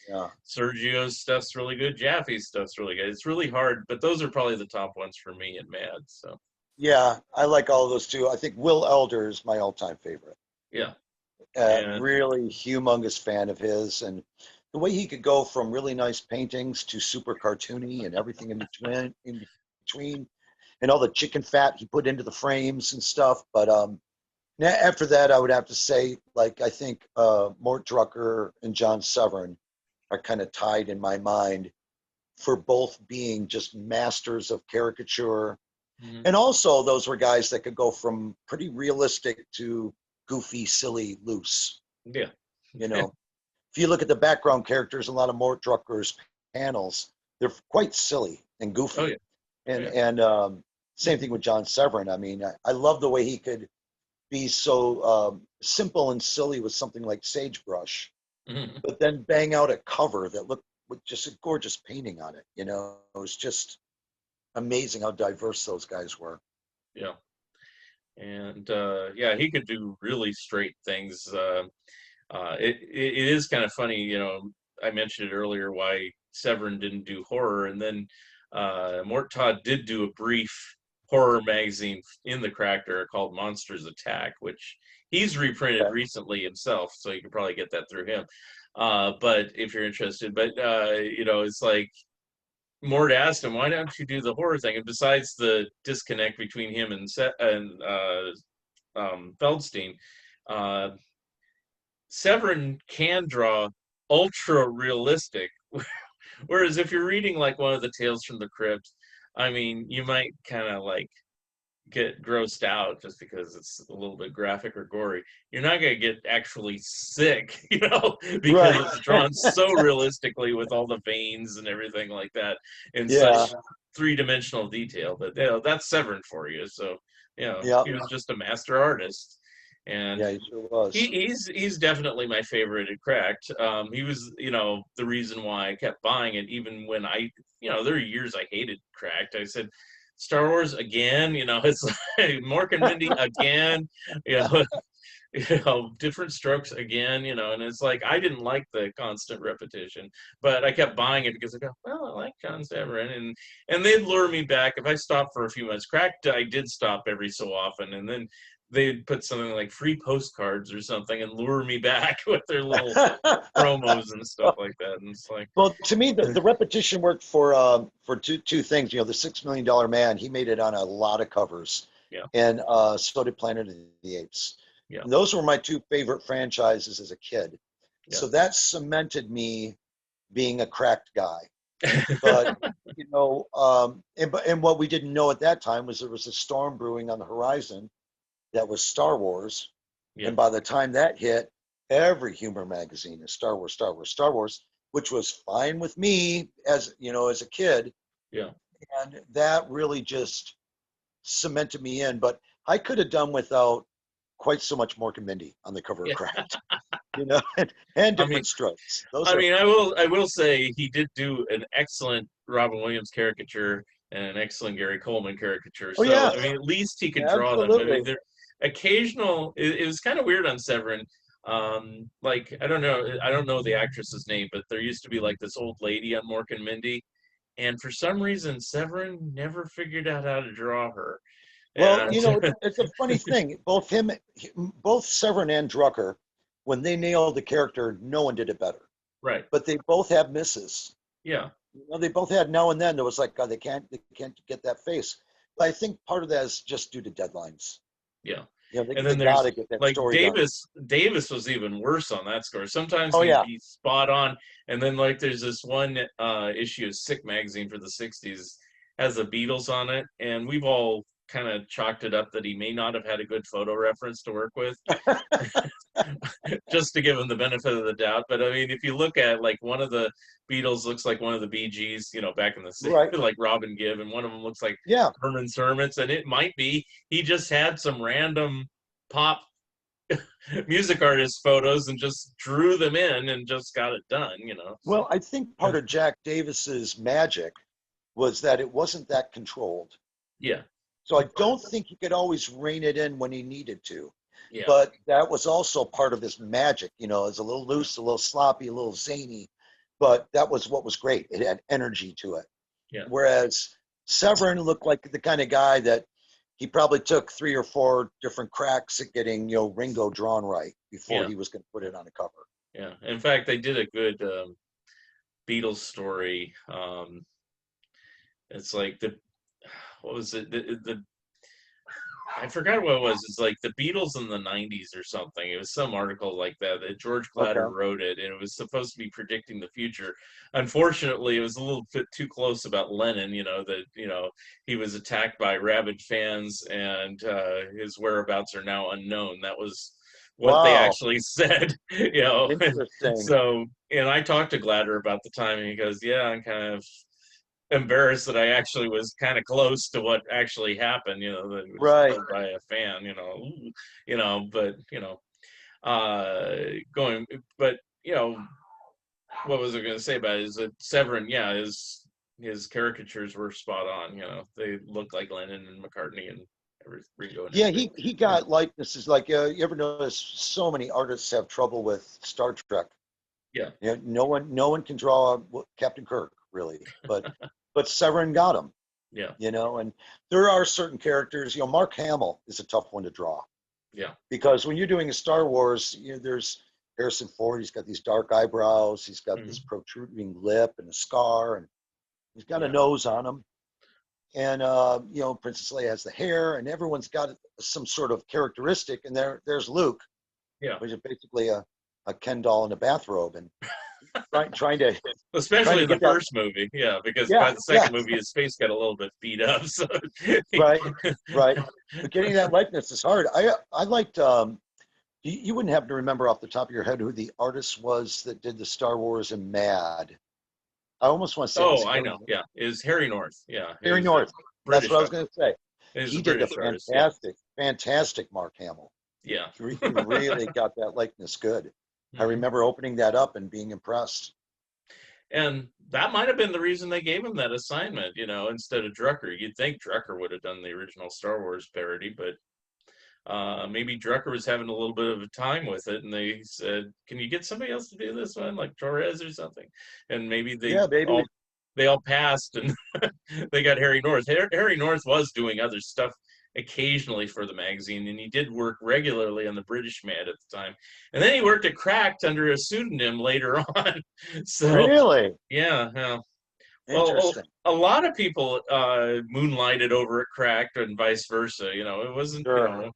Yeah. Sergio's stuff's really good. Jaffe's stuff's really good. It's really hard, but those are probably the top ones for me in Mad. So Yeah. I like all of those too. I think Will Elder is my all-time favorite. yeah, and Really humongous fan of his, and the way he could go from really nice paintings to super cartoony and everything in between, and all the chicken fat he put into the frames and stuff. But after that, I would have to say, like, I think Mort Drucker and John Severin are kind of tied in my mind for both being just masters of caricature. mhm, And also, those were guys that could go from pretty realistic to goofy, silly, loose. yeah, You know, if you look at the background characters, a lot of Mort Drucker's panels, they're quite silly and oh goofy. yeah, And yeah, same thing with John Severin. I mean, I love the way he could be so simple and silly with something like Sagebrush, mhm, but then bang out a cover that looked with just a gorgeous painting on it. You know, it was just amazing how diverse those guys were. yeah, and yeah, he could do really straight things. It is kind of funny, you know. I mentioned it earlier why Severin didn't do horror, and then Mort Todd did do a brief horror magazine in the Cracked era called Monsters Attack, which he's reprinted Okay. recently himself, so you can probably get that through him. But if you're interested, but you know, it's like Mort asked him, "Why don't you do the horror thing?" And besides the disconnect between him and Feldstein, uh, Severin can draw ultra realistic, whereas if you're reading like one of the Tales from the Crypt, I mean, you might kind of like get grossed out just because it's a little bit graphic or gory. You're not going to get actually sick, you know, because Right. it's drawn so realistically with all the veins and everything like that in Yeah. such three-dimensional detail. But you know, that's Severin for you. So, you know, Yeah. he was just a master artist. And Yeah, he sure was. he's definitely my favorite at Cracked. He was, you know, the reason why I kept buying it, even when you know, there are years I hated Cracked. I said, Star Wars again, you know, it's like Mork and Mindy again, you know, you know, different strokes again, you know, and it's like I didn't like the constant repetition, but I kept buying it because I go, well, I like John Severin, and they'd lure me back if I stopped for a few months. Cracked, I did stop every so often, and then they'd put something like free postcards or something and lure me back with their little promos and stuff like that, and it's like, Well, to me, the repetition worked for two things. You know, the $6 Million Man, he made it on a lot of covers, yeah, and so did Planet of the Apes. yeah, And those were my two favorite franchises as a kid. yeah, So that cemented me being a Cracked guy. But you know, and what we didn't know at that time was there was a storm brewing on the horizon that was Star Wars. yeah, And by the time that hit, every humor magazine is Star Wars, Star Wars, Star Wars, which was fine with me as you know as a kid. yeah. And that really just cemented me in. But I could have done without quite so much Mork and Mindy on the cover of Yeah. Cracked, you know, and I mean, different strokes. Those I are mean, I will say he did do an excellent Robin Williams caricature and an excellent Gary Coleman caricature. oh So yeah, I mean, at least he could draw them. I mean, absolutely. occasional. It was kind of weird on Severin. Like I don't know the actress's name, but there used to be like this old lady on Mork and Mindy, and for some reason Severin never figured out how to draw her. Well, And it's a funny thing. Both Severin and Drucker, when they nailed the character, no one did it better. right, But they both have misses. yeah, They both had now and then. There was like, God, they can't get that face. But I think part of that is just due to deadlines. yeah. They, And they then got there's to get that like story done. Davis was even worse on that score. Sometimes Oh he'd yeah, be spot on, and then like there's this one issue of Sick magazine for the '60s has the Beatles on it, and we've all kind of chalked it up that he may not have had a good photo reference to work with, just to give him the benefit of the doubt. But I mean, if you look at like one of the Beatles looks like one of the Bee Gees, back in the right. like Robin Gibb, and one of them looks like Yeah. Herman's Hermits, and it might be he just had some random pop music artist photos and just drew them in and just got it done. Well, I think part of Jack Davis's magic was that it wasn't that controlled. Yeah, So I don't think he could always rein it in when he needed to. yeah, But that was also part of his magic. It's a little loose, a little sloppy, a little zany, but that was what was great. It had energy to it. yeah, Whereas Severin looked like the kind of guy that he probably took 3 or 4 different cracks at getting, Ringo drawn right before yeah, he was going to put it on the cover. yeah. In fact, they did a good Beatles story. It's like what was it? The I forgot what it was. It's like the Beatles in the '90s or something. It was some article like that that George Glatter Okay. wrote it, and it was supposed to be predicting the future. Unfortunately, it was a little bit too close about Lennon. That he was attacked by rabid fans, and his whereabouts are now unknown. That was what they Wow. actually said. Interesting. So, and I talked to Glatter about the time, and he goes, "Yeah, I'm kind of embarrassed that I actually was kind of close to what actually happened, that it was Right. killed by a fan, but going, but what was I going to say about it is that Severin, yeah, his caricatures were spot on, they looked like Lennon and McCartney and Ringo and Yeah, everything. he got likenesses like you ever notice so many artists have trouble with Star Trek. Yeah, No one can draw Captain Kirk really, but Severin got him. yeah, And there are certain characters. Mark Hamill is a tough one to draw yeah, because when you're doing a Star Wars, there's Harrison Ford. He's got these dark eyebrows. He's got this hmm, protruding lip and a scar, and he's got a yeah, nose on him. And Princess Leia has the hair, and everyone's got some sort of characteristic. And there's Luke, yeah. which is basically a Ken doll in a bathrobe, and trying to Especially in the get that. first movie, yeah, because by Yeah, the yeah, second movie, his face got a little bit beat up. So, right, right. But getting that likeness is hard. I liked. You wouldn't happen to remember off the top of your head who the artist was that did the Star Wars and Mad. I almost want to say it was oh, I know, yeah, is Harry North, yeah, Harry is a North. That's what British I was going to say. is a He did the British artist, yeah, fantastic Mark Hamill. yeah. He really got that likeness good. I Hmm. remember opening that up and being impressed. And that might have been the reason they gave him that assignment, instead of Drucker. You'd think Drucker would have done the original Star Wars parody, but maybe Drucker was having a little bit of a time with it, and they said, "Can you get somebody else to do this one, like Torres or something?" And maybe Yeah, baby. they all passed, and they got Harry North. Harry North was doing other stuff occasionally for the magazine, and he did work regularly on the British Mad at the time. And then he worked at Cracked under a pseudonym later on. So Really yeah, yeah. Well, interesting. a lot of people moonlighted over at Cracked and vice versa. It wasn't, Sure.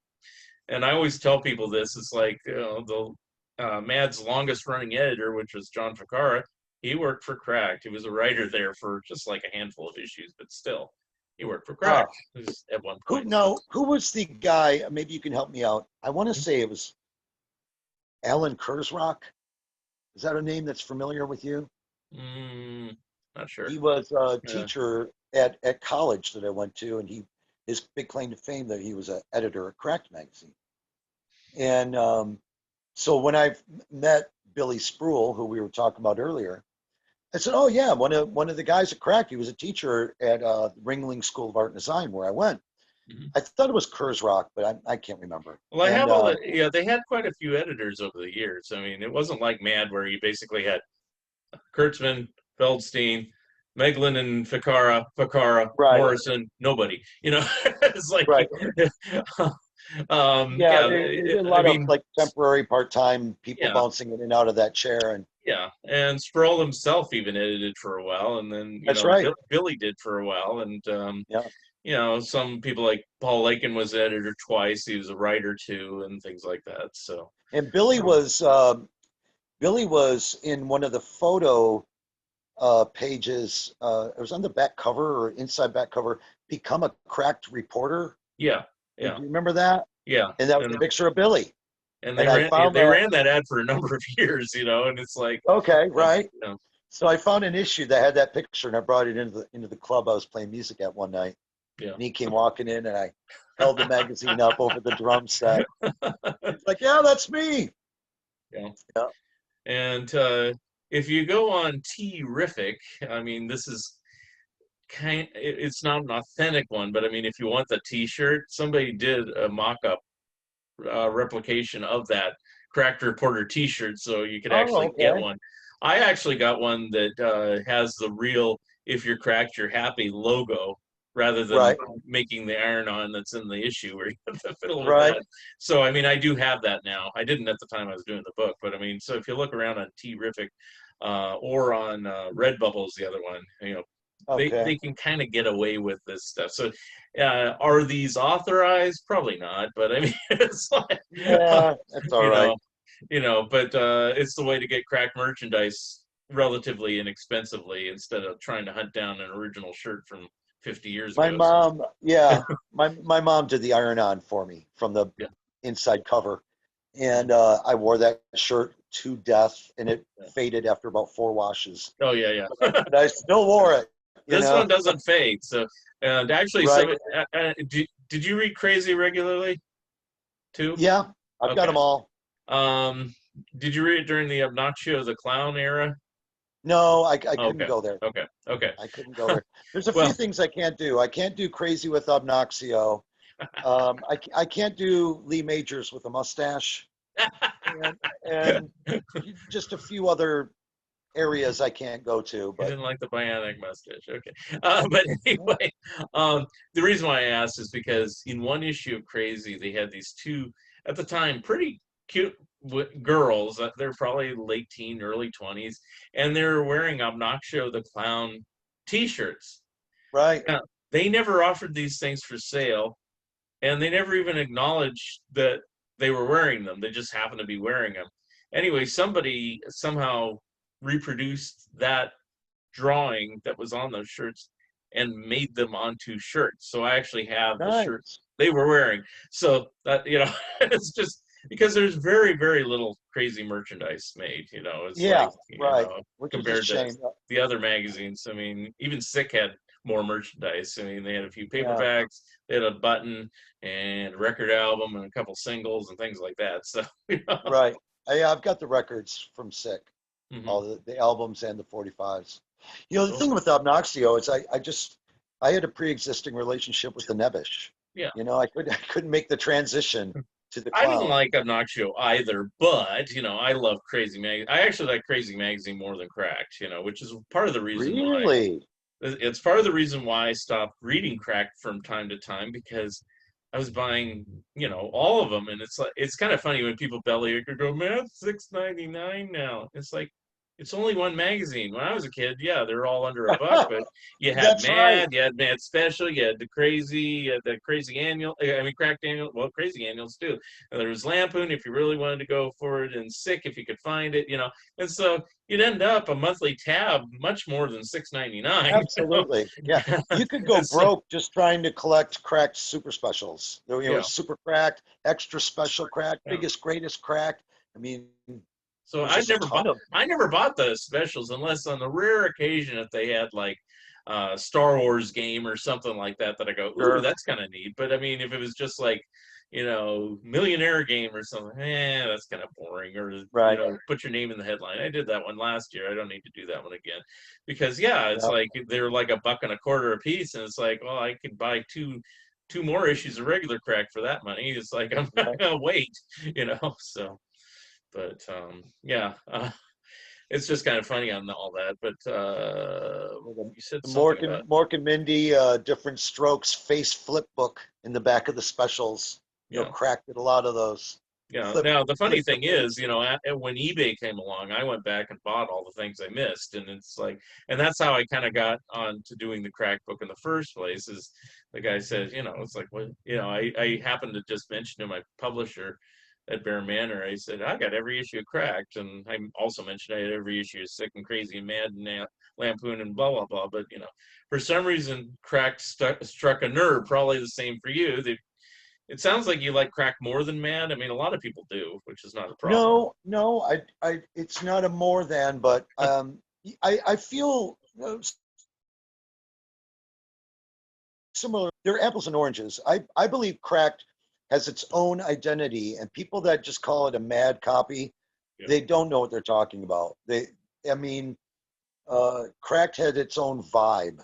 and I always tell people this. It's like the Mad's longest running editor, which was John Ficarra. He worked for Cracked. He was a writer there for just like a handful of issues, but still, he worked for Ah, Cracked at one who point. So, no? Who was the guy? Maybe you can help me out. I want to say it was Alan Kurzrock. Is that a name that's familiar with you? mm, not sure. He was a Yeah, teacher at college that I went to, and his big claim to fame that he was an editor at Cracked magazine. And so when I met Billy Spruill, who we were talking about earlier, I said, "Oh yeah, one of the guys at Cracked. He was a teacher at Ringling School of Art and Design, where I went." Mhm. I thought it was Kurzrock, but I can't remember. Well, I And have all the, yeah, they had quite a few editors over the years. I mean, it wasn't like Mad where you basically had Kurtzman, Feldstein, Meglin and right, Morrison, nobody. You know, it's like, right. Yeah, yeah, they did a I lot of mean, like temporary part-time people yeah, bouncing in and out of that chair, and yeah. And Sproul himself even edited for a while, and then, that's right. Billy did for a while, and Yeah. some people like Paul Lakin was editor twice. He was a writer too, and things like that. So, And um, Billy was in one of the photo pages. It was on the back cover or inside back cover. Become a cracked reporter. yeah, Do yeah, you remember that? yeah. And that was And a picture of Billy. and And I found they that. ran that ad for a number of years, and it's like, Okay, you know, right. you know, So I found an issue that had that picture, and I brought it into the club I was playing music at one night. yeah. And he came walking in, and I held the magazine up over the drum set. He's like, "Yeah, that's me." Yeah. Yeah. And if you go on T-Rific, I mean, this is it's not an authentic one, but I mean, if you want the T-shirt, somebody did a mock-up replication of that Cracked Reporter T-shirt, so you could Oh, actually get okay. one. I actually got one that has the real "If You're Cracked, You're Happy" logo, rather than Right, making the iron-on that's in the issue where you have to fiddle with right. that. So I mean, I do have that now. I didn't at the time I was doing the book, but I mean, so if you look around on T-Rific or on Redbubble's the other one, they Okay. can kind of get away with this stuff. So, are these authorized? Probably not. But I mean, it's like, Yeah, that's all you right. know, But it's the way to get cracked merchandise relatively inexpensively instead of trying to hunt down an original shirt from 50 years My ago. So, mom, yeah, my mom did the iron on for me from the yeah, inside cover, mhm, and I wore that shirt to death, and it yeah. faded after about 4 washes. Oh yeah, yeah. But I still wore it, you This know. one doesn't fade. So, and actually, Right? did you read Crazy regularly too? Yeah, I've got Okay. them all. Um, did you read it during the Obnoxio the Clown era? No, I couldn't Okay, go there. okay, okay. I couldn't go there. There's a few Well, things I can't do. I can't do crazy with Obnoxio. I can't do Lee Majors with a mustache, and and just a few other areas I can't go to. you But didn't like the bionic mustache. Okay. But anyway, the reason why I asked is because in one issue of Crazy, they had these two, at the time, pretty cute girls. They're probably late teen, early 20s, and they're wearing Obnoxio the Clown t-shirts. right, Now, they never offered these things for sale, and they never even acknowledged that they were wearing them. They just happened to be wearing them. Anyway, somebody somehow reproduced that drawing that was on those shirts and made them onto shirts. So I actually have the shirts nice. they were wearing. So that, it's just because there's very, very little crazy merchandise made, it's like, Yeah, right. Which is a compared to shame. the other magazines. I mean, even Sick had more merchandise. I mean, they had a few Yeah, paperbacks, they had a button and a record album and a couple singles and things like that. So, right. I've got the records from Sick, mhm. all the albums and the 45s. You know, the Cool. thing with Obnoxio is I had a pre-existing relationship with the Nebish. Yeah. You know, I couldn't make the transition to the I didn't clown. like Obnoxio either, but I love Crazy Mag. I actually like Crazy Magazine more than Cracked, which is part of the reason why Really? it's part of the reason why I stopped reading Cracked from time to time because I was buying, all of them, and it's kind of funny when people belly ache go, man, it's $6.99 now. It's like it's only one magazine. When I was a kid, yeah, they're all under $1, but you had That's right. Mad, you had Mad Special, you had the Crazy, you had the Crazy Annual. I mean, Cracked Annual, well, Crazy Annuals too. And there was Lampoon if you really wanted to go for it, and Sick if you could find it. And so you'd end up a monthly tab much more than $6.99. Absolutely. Yeah. You could go And so, broke just trying to collect cracked super specials. yeah, Super cracked, extra special cracked, yeah. biggest, greatest cracked. I mean, So there's just a ton of them. I never bought the specials unless on the rare occasion if they had like Star Wars game or something like that I go, ooh, Sure. that's kind of neat. But I mean, if it was just like, Millionaire game or something, that's kind of boring. Or, Right. put your name in the headline. I did that one last year. I don't need to do that one again. Because yeah, it's Yep. like they're like $1.25 a piece, and it's like, well, I could buy two 2 more issues of regular Crack for that money. It's like I'm not gonna wait, you know. So, but yeah, it's just kind of funny on all that. But you said The something about Mork and Mindy, Different Strokes face flip book in the back of the specials. yeah. Cracked at a lot of those. Yeah. Flip, Now the funny flip the thing is, page. when eBay came along, I went back and bought all the things I missed, and it's like, and that's how I kind of got on to doing the Crack book in the first place. Is the guy says, it's like, what, I happened to just mention to my publisher at Bear Manor, I said I got every issue of Cracked, and I also mentioned I had every issue of Sick and Crazy and Mad and Lampoon and blah blah blah. But for some reason, Cracked struck a nerve. Probably the same for you. It sounds like you like Crack more than Mad. I mean, a lot of people do, which is not a problem. No, it's not a more than, but I feel similar. They're apples and oranges. I believe Cracked has its own identity, and people that just call it a Mad copy, Yeah. they don't know what they're talking about. I mean, Cracked had its own vibe,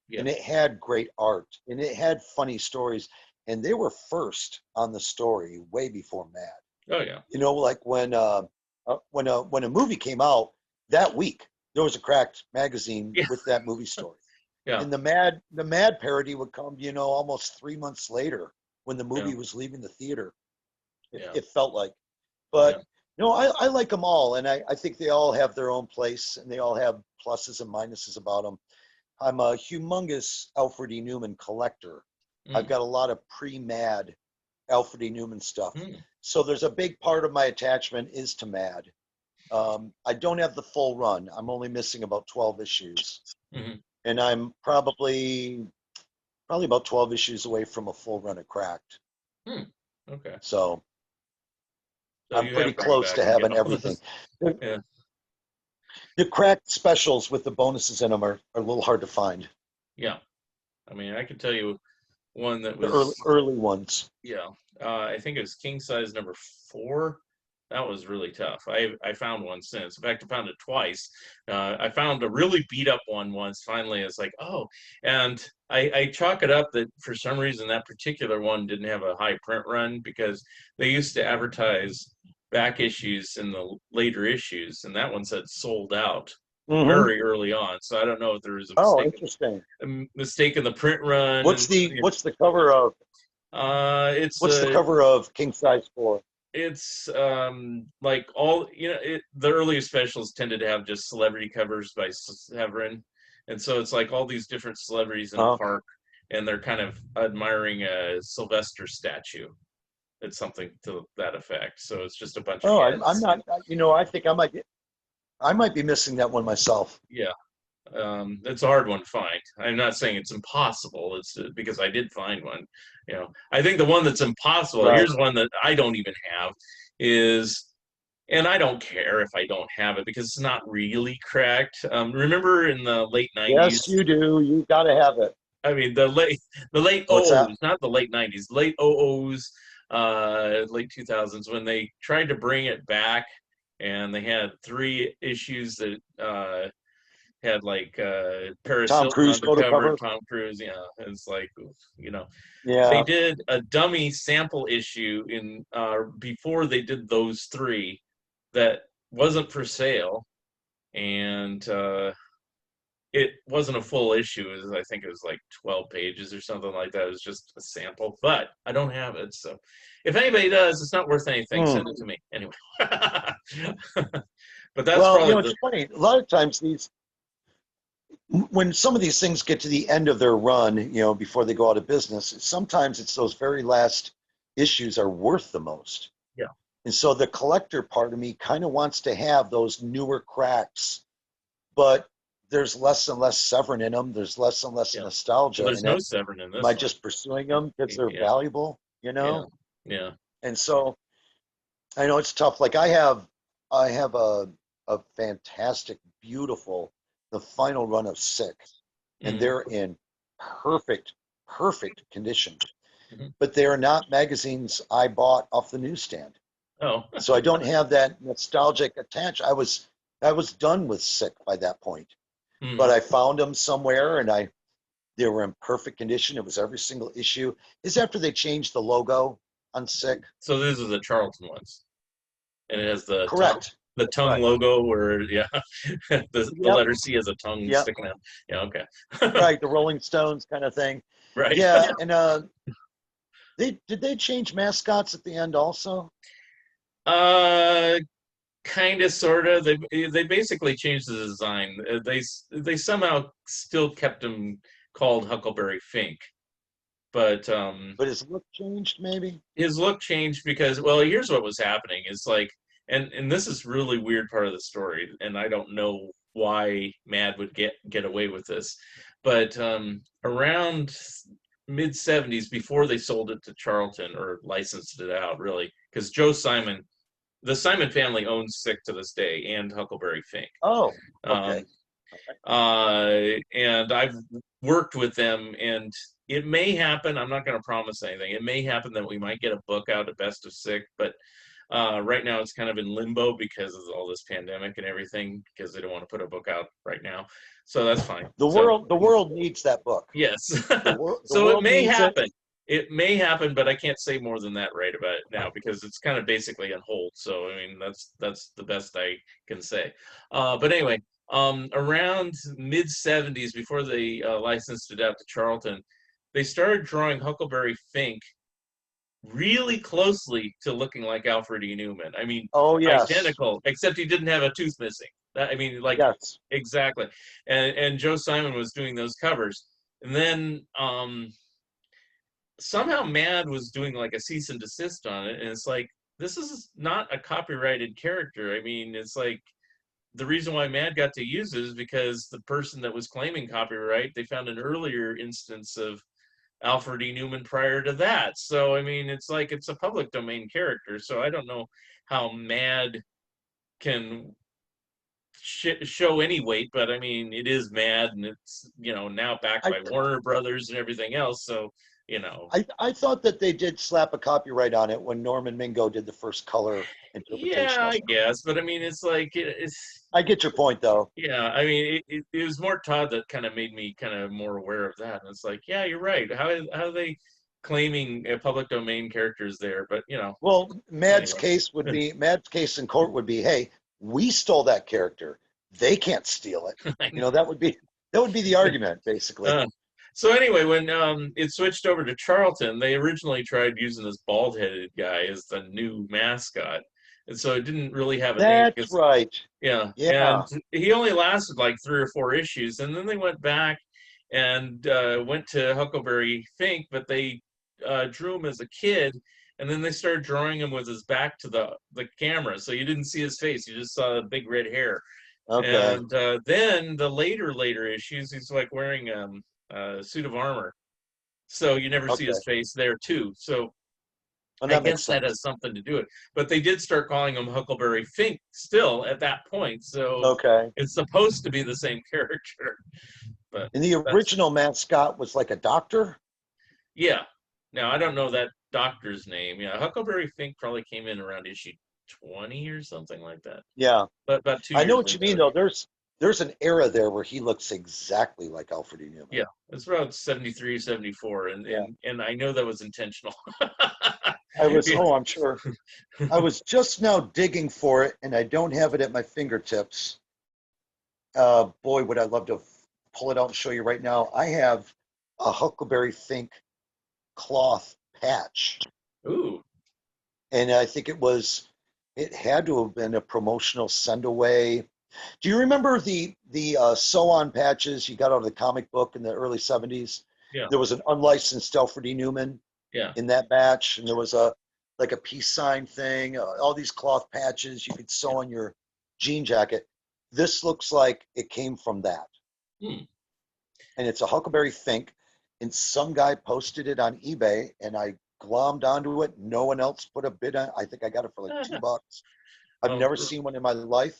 Yeah. and it had great art, and it had funny stories, and they were first on the story way before Mad. Oh yeah. Like when a movie came out that week, there was a Cracked magazine Yeah. with that movie story. Yeah. And the Mad parody would come, almost 3 months later when the movie Yeah. was leaving the theater. Yeah. It felt like, but Yeah. I like them all, and I think they all have their own place, and they all have pluses and minuses about them. I'm a humongous Alfred E. Newman collector. I've got a lot of pre-Mad Alfred E. Newman stuff. So there's a big part of my attachment is to Mad. I don't have the full run. I'm only missing about 12 issues. Mhm. And I'm probably about 12 issues away from a full run of Cracked. Okay. So I'm you pretty have to go close back to and get having all everything. this. Yeah. The Cracked specials with the bonuses in them are a little hard to find. Yeah. I mean, I can tell you one that The was early ones. Yeah. I think it was king size number 4. That was really tough. I found one since. In fact, I found it twice. I found a really beat up one once. Finally, it's like, oh, and I chalk it up that for some reason that particular one didn't have a high print run because they used to advertise back issues in the later issues, and that one said sold out very early on. So I don't know if there was Interesting. a mistake in the print run. What's the cover of? It's What's the cover of King Size 4? It's like all the earliest specials tended to have just celebrity covers by Severin, and so it's like all these different celebrities in a park, and they're kind of admiring a Sylvester statue. It's something to that effect. So it's just a bunch of heads. I'm not. I think I might be missing that one myself. Yeah. It's a hard one to find. I'm not saying it's impossible. It's because I did find one. I think the one that's impossible. Right. Here's one that I don't even have is, and I don't care if I don't have it because it's not really Cracked. Remember in the late 90s? Yes, you do. You got to have it. I mean the late What's O's, that? not the late 90s, late O's, late 2000s when they tried to bring it back, and they had 3 issues that had like Paris Tom Hilton Cruise photo undercover, cover. Tom Cruise. Yeah, it's like Yeah. they did a dummy sample issue in before they did those 3 that wasn't for sale, and it wasn't a full issue. I think it was like 12 pages or something like that. It was just a sample, but I don't have it. So if anybody does, it's not worth anything. Send it to me anyway. But that's probably it's funny. A lot of times when some of these things get to the end of their run, before they go out of business, sometimes it's those very last issues are worth the most. Yeah. And so the collector part of me kind of wants to have those newer Cracks, but there's less and less Severin in them. There's less and less nostalgia. Well, there's no Severin in this. Am I just pursuing them because they're valuable? Yeah. And so I know it's tough. Like I have a fantastic, beautiful, the final run of Sick, and they're in perfect condition. But they are not magazines I bought off the newsstand. Oh. So I don't have that nostalgic attach. I was done with Sick by that point. But I found them somewhere, and I They were in perfect condition. It was every single issue. Is after they changed the logo on Sick. So these are the Charlton ones, and it has Correct. the That's tongue right. logo where the Yep. letter C has a tongue Yep. sticking out. Yeah, okay. Right. The Rolling Stones kind of thing. Right. Yeah. And they change mascots at the end also? Uh, kind of, sort of. They basically changed the design. They somehow still kept him called Huckleberry Fink, but But his look changed, maybe? his look changed because, well, here's what was happening. It's like, and this is really weird part of the story, and I don't know why Mad would get away with this, but around mid 70s, before they sold it to Charlton or licensed it out, really, because Joe Simon, the Simon family owns Sick to this day, and Huckleberry Fink. Oh, Um, okay. and I've worked with them, and it may happen. I'm not going to promise anything. It may happen that we might get a book out of Best of Sick, but right now it's kind of in limbo because of all this pandemic and everything, because they don't want to put a book out right now. So that's fine. The world needs that book. Yes. The So it world may needs it. happen. It may happen, but I can't say more than that right about it now because it's kind of basically on hold. So I mean, that's the best I can say. But anyway, around mid 70s, before they licensed it out to Charlton, they started drawing Huckleberry Fink really closely to looking like Alfred E. Newman. I mean, Oh, yes. identical, except he didn't have a tooth missing. I mean, like, Yes. exactly. And Joe Simon was doing those covers. And then somehow Mad was doing like a cease and desist on it. And it's like, this is not a copyrighted character. I mean, it's like, the reason why Mad got to use it is because the person that was claiming copyright, they found an earlier instance of Alfred E. Newman prior to that. So I mean, it's like it's a public domain character. So I don't know how Mad can show any weight, but I mean, it is Mad, and it's, now backed I, by Warner Brothers and everything else. So I thought that they did slap a copyright on it when Norman Mingo did the first color yeah, interpretation of I it. guess, but I mean, it's like it's I get your point, though. yeah. I mean, it was more Todd that kind of made me kind of more aware of that, and it's like, yeah, you're right. How are they claiming a public domain characters there? But Well, anyway. Mad's case in court would be, hey, we stole that character. They can't steal it. I That would be the argument, basically. Uh, so anyway, when it switched over to Charlton, they originally tried using this bald-headed guy as the new mascot, and so it didn't really have a name That's because right. yeah, and Yeah. he only lasted like 3 or 4 issues, and then they went back and went to Huckleberry Fink, but they drew him as a kid, and then they started drawing him with his back to the camera, so you didn't see his face; you just saw the big red hair. Okay. And then the later issues, he's like wearing a suit of armor, so you never see Okay. his face there too. So And I that makes guess that sense. has something to do with it. But they did start calling him Huckleberry Fink still at that point, so Okay. it's supposed to be the same character. But And the that's original mascot was like a doctor. yeah. Now I don't know that doctor's name. Yeah, Huckleberry Fink probably came in around issue 20 or something like that. Yeah. But about two I know years what you mean, into it. though. There's an era there where he looks exactly like Alfred E. Newman. Yeah, it's about 73, 74, Yeah. and I know that was intentional. Yeah. I'm sure. I was just now digging for it, and I don't have it at my fingertips. Boy, would I love to pull it out and show you right now. I have a Huckleberry Fink cloth patch, Ooh, and I think it had to have been a promotional send away. Do you remember the sew on patches you got out of the comic book in the early 70s? yeah, There was an unlicensed Alfred E. Newman yeah. in that batch, and there was like a peace sign thing, all these cloth patches you could sew on your jean jacket. This looks like it came from that, Hmm. and it's a Huckleberry Fink, and some guy posted it on eBay, and I glommed onto it. No one else put a bid on. I think I got it for like $2. I've Oh, never seen one in my life,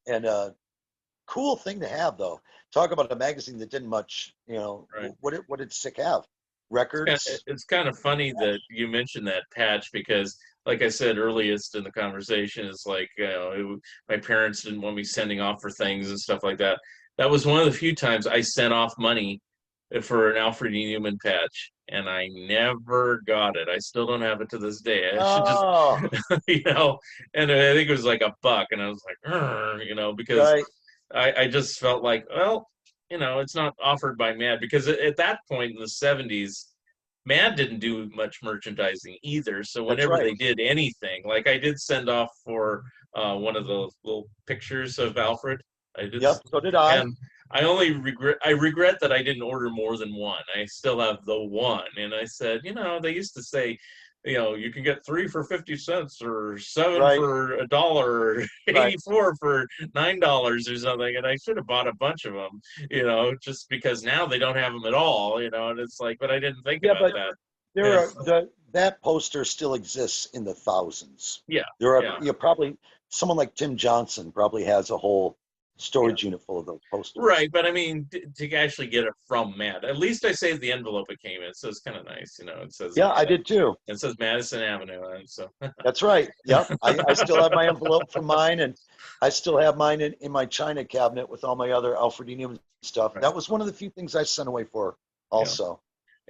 and cool thing to have, though. Talk about a magazine that didn't much, right. what did Sick have? Records? It's kind of funny that you mentioned that patch because, like I said earliest in the conversation, it's like my parents didn't want me sending off for things and stuff like that. That was one of the few times I sent off money for an Alfred E. Newman patch, and I never got it. I still don't have it to this day. I should just, Oh, you know, and I think it was like $1, and I was like, you know, because right. I just felt like, well, you know, it's not offered by Mad, because at that point in the 70s, Mad didn't do much merchandising either. So That's whenever right. they did anything, like I did send off for one of the little pictures of Alfred. I did, Yep. So did I. and I regret that I didn't order more than one. I still have the one, and I said, you know, they used to say, you know, you can get 3 for 50 cents, or 7 Right. for $1, or Right. 84 for $9 or something. And I should have bought a bunch of them, you know, just because now they don't have them at all, you know. And it's like, but I didn't think Yeah, about but that. there And are that poster still exists in the thousands. yeah, There are yeah, you probably someone like Tim Johnson probably has a whole yeah. storage unit full of those posters. Right, but I mean, to actually get it from Matt, at least I saved the envelope it came in, so it's kind of nice, you know. It says Yeah, I did too. it says Madison Avenue on it, so That's right. Yep. I still have my envelope for mine, and I still have mine in my china cabinet with all my other Alfred E. Newman stuff. right, That was one of the few things I sent away for yeah. also.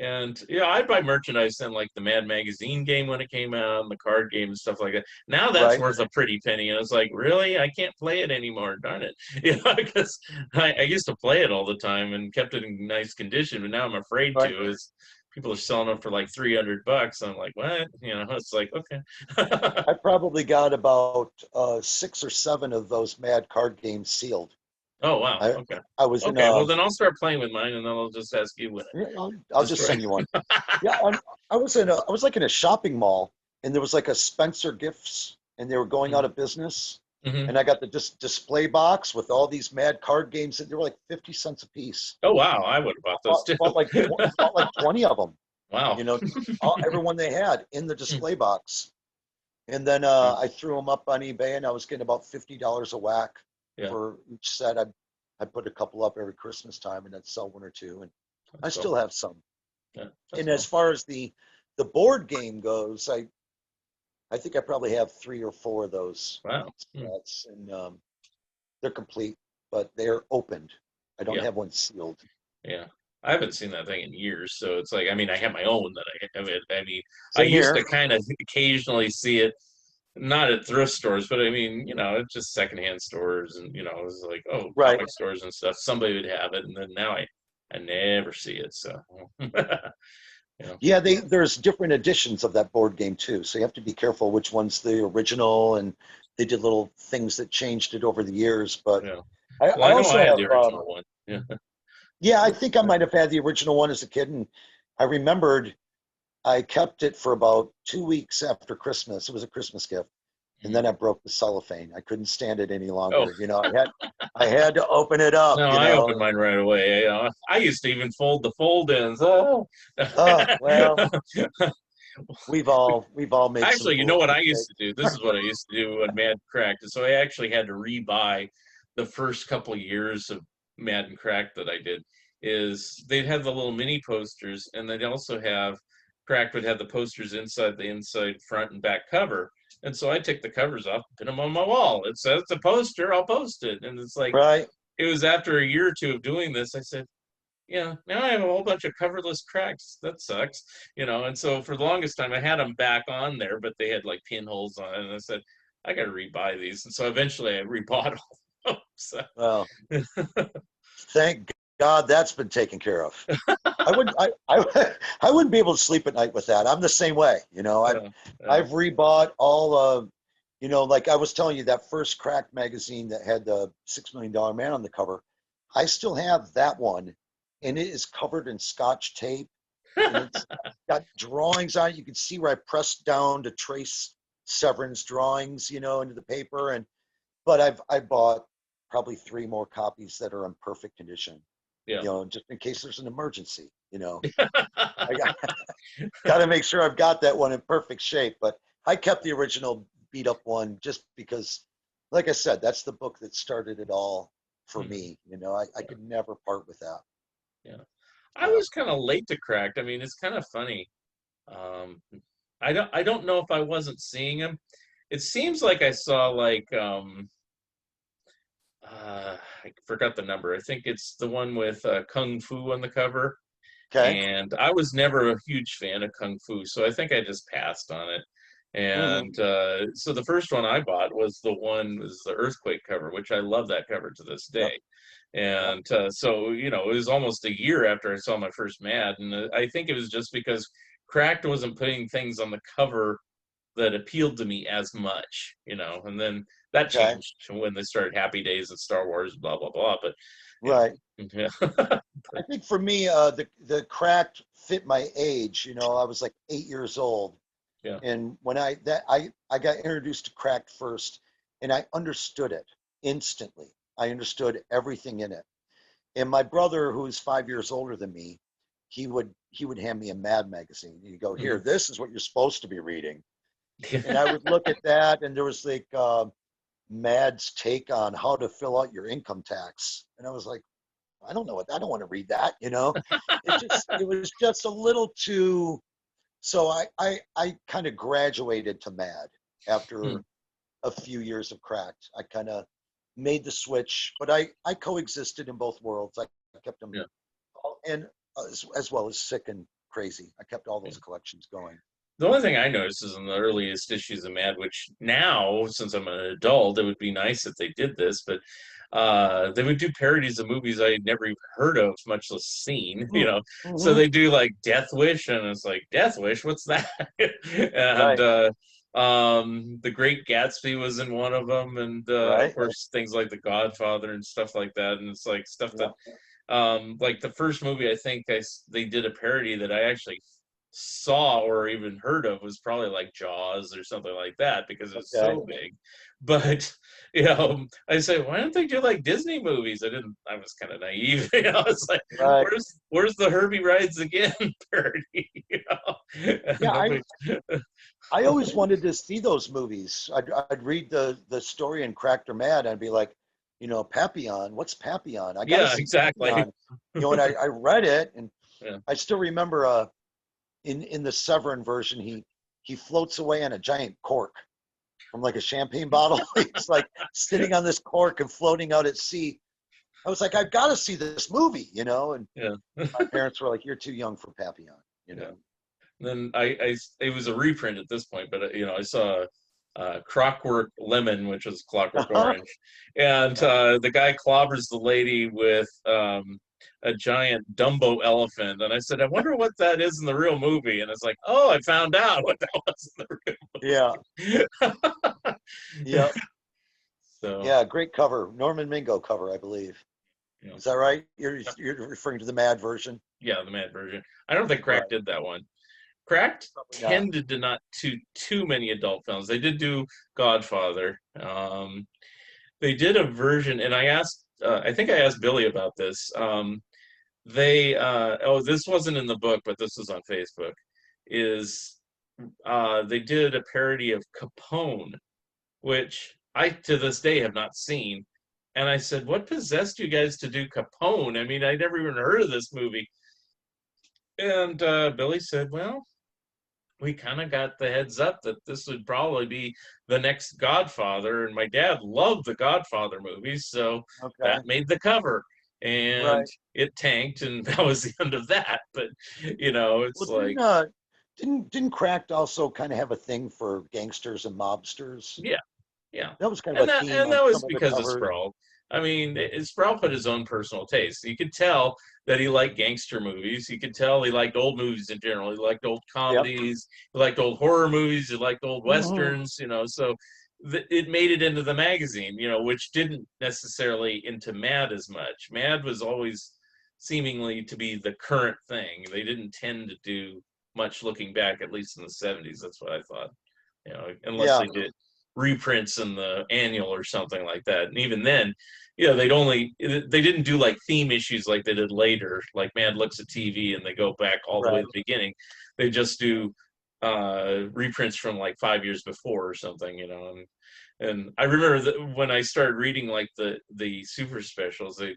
And yeah, I'd buy merchandise in, like the Mad Magazine game when it came out, and the card game and stuff like that. Now that's Right. worth a pretty penny, and it's like, really, I can't play it anymore. Darn it, you know, because I used to play it all the time and kept it in nice condition, but now I'm afraid Right. to. Is people are selling them for like $300. I'm like, what? You know, it's like, okay. I probably got about 6 or 7 of those Mad card games sealed. Oh wow. I Okay. I was in Okay. Well, then I'll start playing with mine, and then I'll just ask you when it yeah, I'll just destroy. send you one. Yeah, I was like in a shopping mall, and there was like a Spencer Gifts, and they were going out of business. Hmm. And I got the display box with all these Mad card games, and they were like 50 cents a piece. Oh wow, I would have bought those too. Bought like 20 of them, Wow. you know, just everyone they had in the display box. And then I threw them up on eBay, and I was getting about $50 a whack Yeah. for each set. I put a couple up every Christmas time, and I'd sell one or two, and I So still have some. yeah, that's And as cool. far as the board game goes, I think I probably have 3 or 4 of those Wow. sets, and they're complete, but they're opened. I don't Yeah. have one sealed. Yeah. I haven't seen that thing in years, so it's like, I mean, I have my own that I mean, I Same used here. to kind of occasionally see it, not at thrift stores, but I mean, you know, it's just secondhand stores, and you know, it was like, oh, Right. comic stores and stuff. Somebody would have it, and then now I never see it. So, you know, Yeah, there's different editions of that board game too, so you have to be careful which one's the original, and they did little things that changed it over the years. But yeah. Well, I I know also I had have the original one. Yeah. yeah, I think I might have had the original one as a kid, and I remembered I kept it for about 2 weeks after Christmas. It was a Christmas gift, and then I broke the cellophane. I couldn't stand it any Oh, longer. You know, I had to open it up. no, You I opened know, mine right away. You know, I used to even fold the fold-ins. Oh. well, we've all made some Actually, you know foolish what I used mistakes. to do? This is what I used to do when Madden cracked. So I actually had to rebuy the first couple of years of Madden Cracked that I did. Is they'd have the little mini posters, and they'd also have Cracked would have the posters inside the inside front and back cover. And so I take the covers off, put them on my wall. It says it's a poster, I'll post it. And it's like, Right? it was after a year or two of doing this, I said, yeah, now I have a whole bunch of coverless cracks. That sucks, you know. And so for the longest time, I had them back on there, but they had like pinholes on it. And I said, I got to rebuy these. And so eventually I rebought all of them. So, Well, thank God that's been taken care of. I wouldn't I wouldn't be able to sleep at night with that. I'm the same way. You know, yeah, yeah, I've rebought all of, you know, like I was telling you, that first Cracked magazine that had the $6 Million Man on the cover. I still have that one, and it is covered in Scotch tape, and it's got drawings on it. You can see where I pressed down to trace Severin's drawings, you know, into the paper. And but I bought probably 3 more copies that are in perfect condition, yeah. you know, just in case there's an emergency, you know. I got to make sure I've got that one in perfect shape. But I kept the original beat up one just because, like I said, that's the book that started it all for Mhm, me. You know, I yeah, could never part with that. yeah. I Yeah. was kind of late to Cracked. I mean, it's kind of funny. Um, I don't know if I wasn't seeing him. It seems like I saw like I forgot the number. I think it's the one with Kung Fu on the cover. Okay. And I was never a huge fan of kung fu, so I think I just passed on it. Hmm. And so the first one I bought was the Earthquake cover, which I love that cover to this Yep. day. Yep. And so, it was almost a year after I saw my first Mad, and I think it was just because Cracked wasn't putting things on the cover that appealed to me as much, and then that Okay. changed when they started Happy Days and Star Wars, blah blah blah. But Right. yeah, I think for me, the Cracked fit my age. I was like 8 years old, yeah, and when I got introduced to Cracked first, and I understood it instantly. I understood everything in it. And my brother, who is 5 years older than me, he would hand me a Mad magazine. He'd go, "Here, mhm. this is what you're supposed to be reading." And I would look at that, and there was like Mad's take on how to fill out your income tax, and I was like, I don't want to read that. It was just a little too. So I kind of graduated to Mad Hmm, after a few years of Cracked. I kind of made the switch, but I coexisted in both worlds. I kept them yeah. all, and as well as Sick and Crazy. I kept all those collections going. The only thing I noticed is in the earliest issues of Mad, which now, since I'm an adult, it would be nice if they did this, but they would do parodies of movies I'd never even heard of, much less seen, So Mm-hmm. they do like Death Wish, and it's like, Death Wish, what's that? And Right, The Great Gatsby was in one of them, and of right. course, things like The Godfather and stuff like that. And it's like stuff that Yeah. like the first movie I think they did a parody that I actually saw or even heard of was probably like Jaws or something like that because it's Okay. so big. But I say, why don't they do like Disney movies? I was kind of naive, It's like, Right. where's the Herbie Rides Again parody? Yeah. I Nobody. I always wanted to see those movies. I'd read the story in Cracked or Mad. I'd be like, Papillon. What's Papillon? I got to Yeah, see exactly. Papillon. And I read it, and Yeah. I still remember in the Severin version, he floats away on a giant cork from like a champagne bottle. He's like sitting on this cork and floating out at sea. I was like, I've got to see this movie. And Yeah. my parents were like, "You're too young for Papillon," you Yeah. know. Then it was a reprint at this point, but I saw Clockwork Lemon, which is Clockwork Uh-huh. Orange, and Yeah. the guy clobbers the lady with a giant Dumbo elephant, and I said, I wonder what that is in the real movie, and it's like, oh, I found out what that was in the Yeah. real movie. Yeah. So, Yeah. Great cover. Norman Mingo cover, I believe. you know, Is that right? You're referring to the Mad version? yeah, the Mad version. I don't think Crack Right. did that one. Cracked Probably not. tended to not too many adult films. They did do Godfather. They did a version, and I think I asked Billy about this. This wasn't in the book, but this was on Facebook. Is They did a parody of Capone, which I to this day have not seen. And I said, "What possessed you guys to do Capone? I mean, I never even heard of this movie." And Billy said, "Well, we kind of got the heads up that this would probably be the next Godfather, and my dad loved the Godfather movies, so Okay. that made the cover, and Right. it tanked, and that was the end of that. But it's Well, like, didn't Cracked also kind of have a thing for gangsters and mobsters? yeah, yeah, That was kind of and a that theme and on that was some of the because of covers. Sproul. I mean, Sproul put his own personal taste. You could tell that he liked gangster movies. You could tell he liked old movies in general. He liked old Yep. comedies. He liked old horror movies. He liked old Hmm. westerns. So it made it into the magazine. Which didn't necessarily into Mad as much. Mad was always seemingly to be the current thing. They didn't tend to do much looking back, at least in the '70s. That's what I thought. Unless Yeah. they did reprints in the annual or something like that. And even then, they didn't do like theme issues like they did later, like Man Looks at TV, and they go back all the way Right. to the beginning. They just do reprints from like 5 years before or something, and I remember that when I started reading like the super specials, they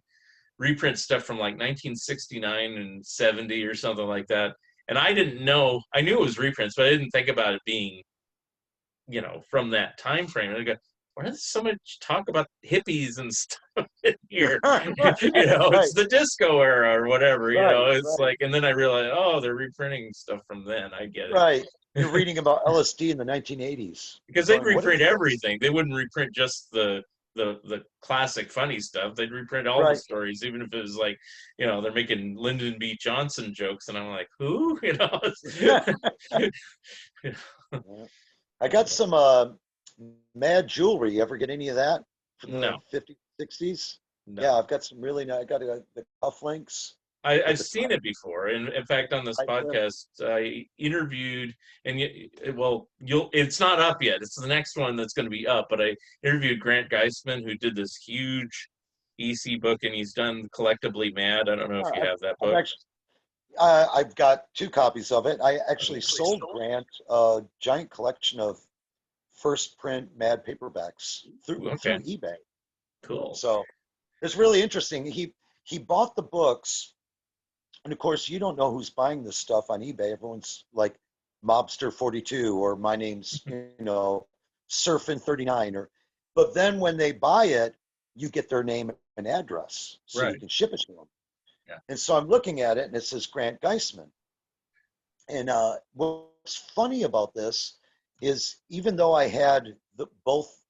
reprint stuff from like 1969 and 70 or something like that. And I didn't know, I knew it was reprints, but I didn't think about it being from that time frame. And I go, why does so much talk about hippies and stuff? here. Right, It's the disco era or whatever. right, It's right, like, and then I realized, oh, they're reprinting stuff from then. I get right. You're it. reading about LSD in the 1980s. Because they'd Going, what is reprint this? everything. They wouldn't reprint just the classic funny stuff. They'd reprint all the Right. stories, even if it was like, they're making Lyndon B. Johnson jokes, and I'm like, who? I got some Mad jewelry. You ever get any of that from the No, 50s, 60s? Yeah, no. I've got some really nice. I got the cufflinks I've with the seen it before, and in fact, on this tie clip. podcast, I interviewed, and well, it's not up yet. It's the next one that's going to be up. But I interviewed Grant Geisman, who did this huge EC book, and he's done Collectively Mad. I don't know if you have that I've book. actually I've got two copies of it. I actually sold Grant a giant collection of first print Mad paperbacks through Okay, eBay. cool. So it's really interesting. He bought the books, and of course you don't know who's buying this stuff on eBay. Everyone's like Mobster 42 or my name's Surfin 39 or. But then when they buy it, you get their name and address, so you Right. can ship it to them. Yeah. And so I'm looking at it, and it says Grant Geisman. And what's funny about this is even though I had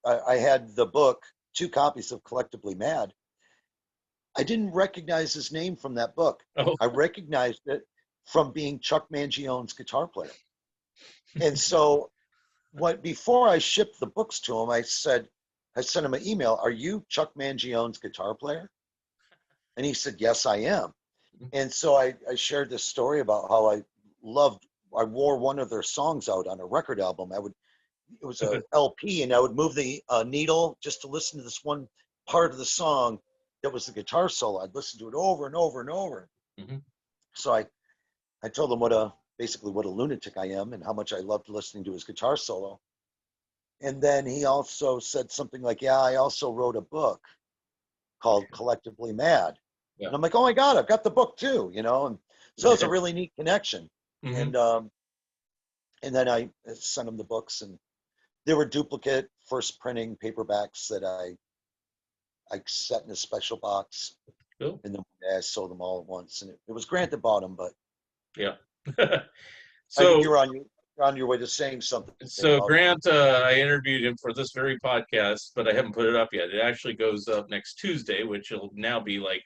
I had the book, two copies of Collectively Mad, I didn't recognize his name from that book. Oh, I recognized it from being Chuck Mangione's guitar player. And so before I shipped the books to him, I sent him an email, "Are you Chuck Mangione's guitar player?" And he said, "Yes, I am." And so I shared this story about how I wore one of their songs out on a record album. It was a LP, and I would move the needle just to listen to this one part of the song that was the guitar solo. I'd listen to it over and over and over. hmm So I told him basically what a lunatic I am and how much I loved listening to his guitar solo. And then he also said something like, "Yeah, I also wrote a book called Collectively Mad." yeah. And I'm like, "Oh my God, I've got the book too," And so it's a really neat connection. hmm And then I sent him the books, and they were duplicate first printing paperbacks that I set in a special box, Cool. and then I sold them all at once. And it was Grant that bought them, but Yeah. I think So you're on your way to saying something So about. Grant, I interviewed him for this very podcast, but I haven't put it up yet. It actually goes up next Tuesday, which will now be like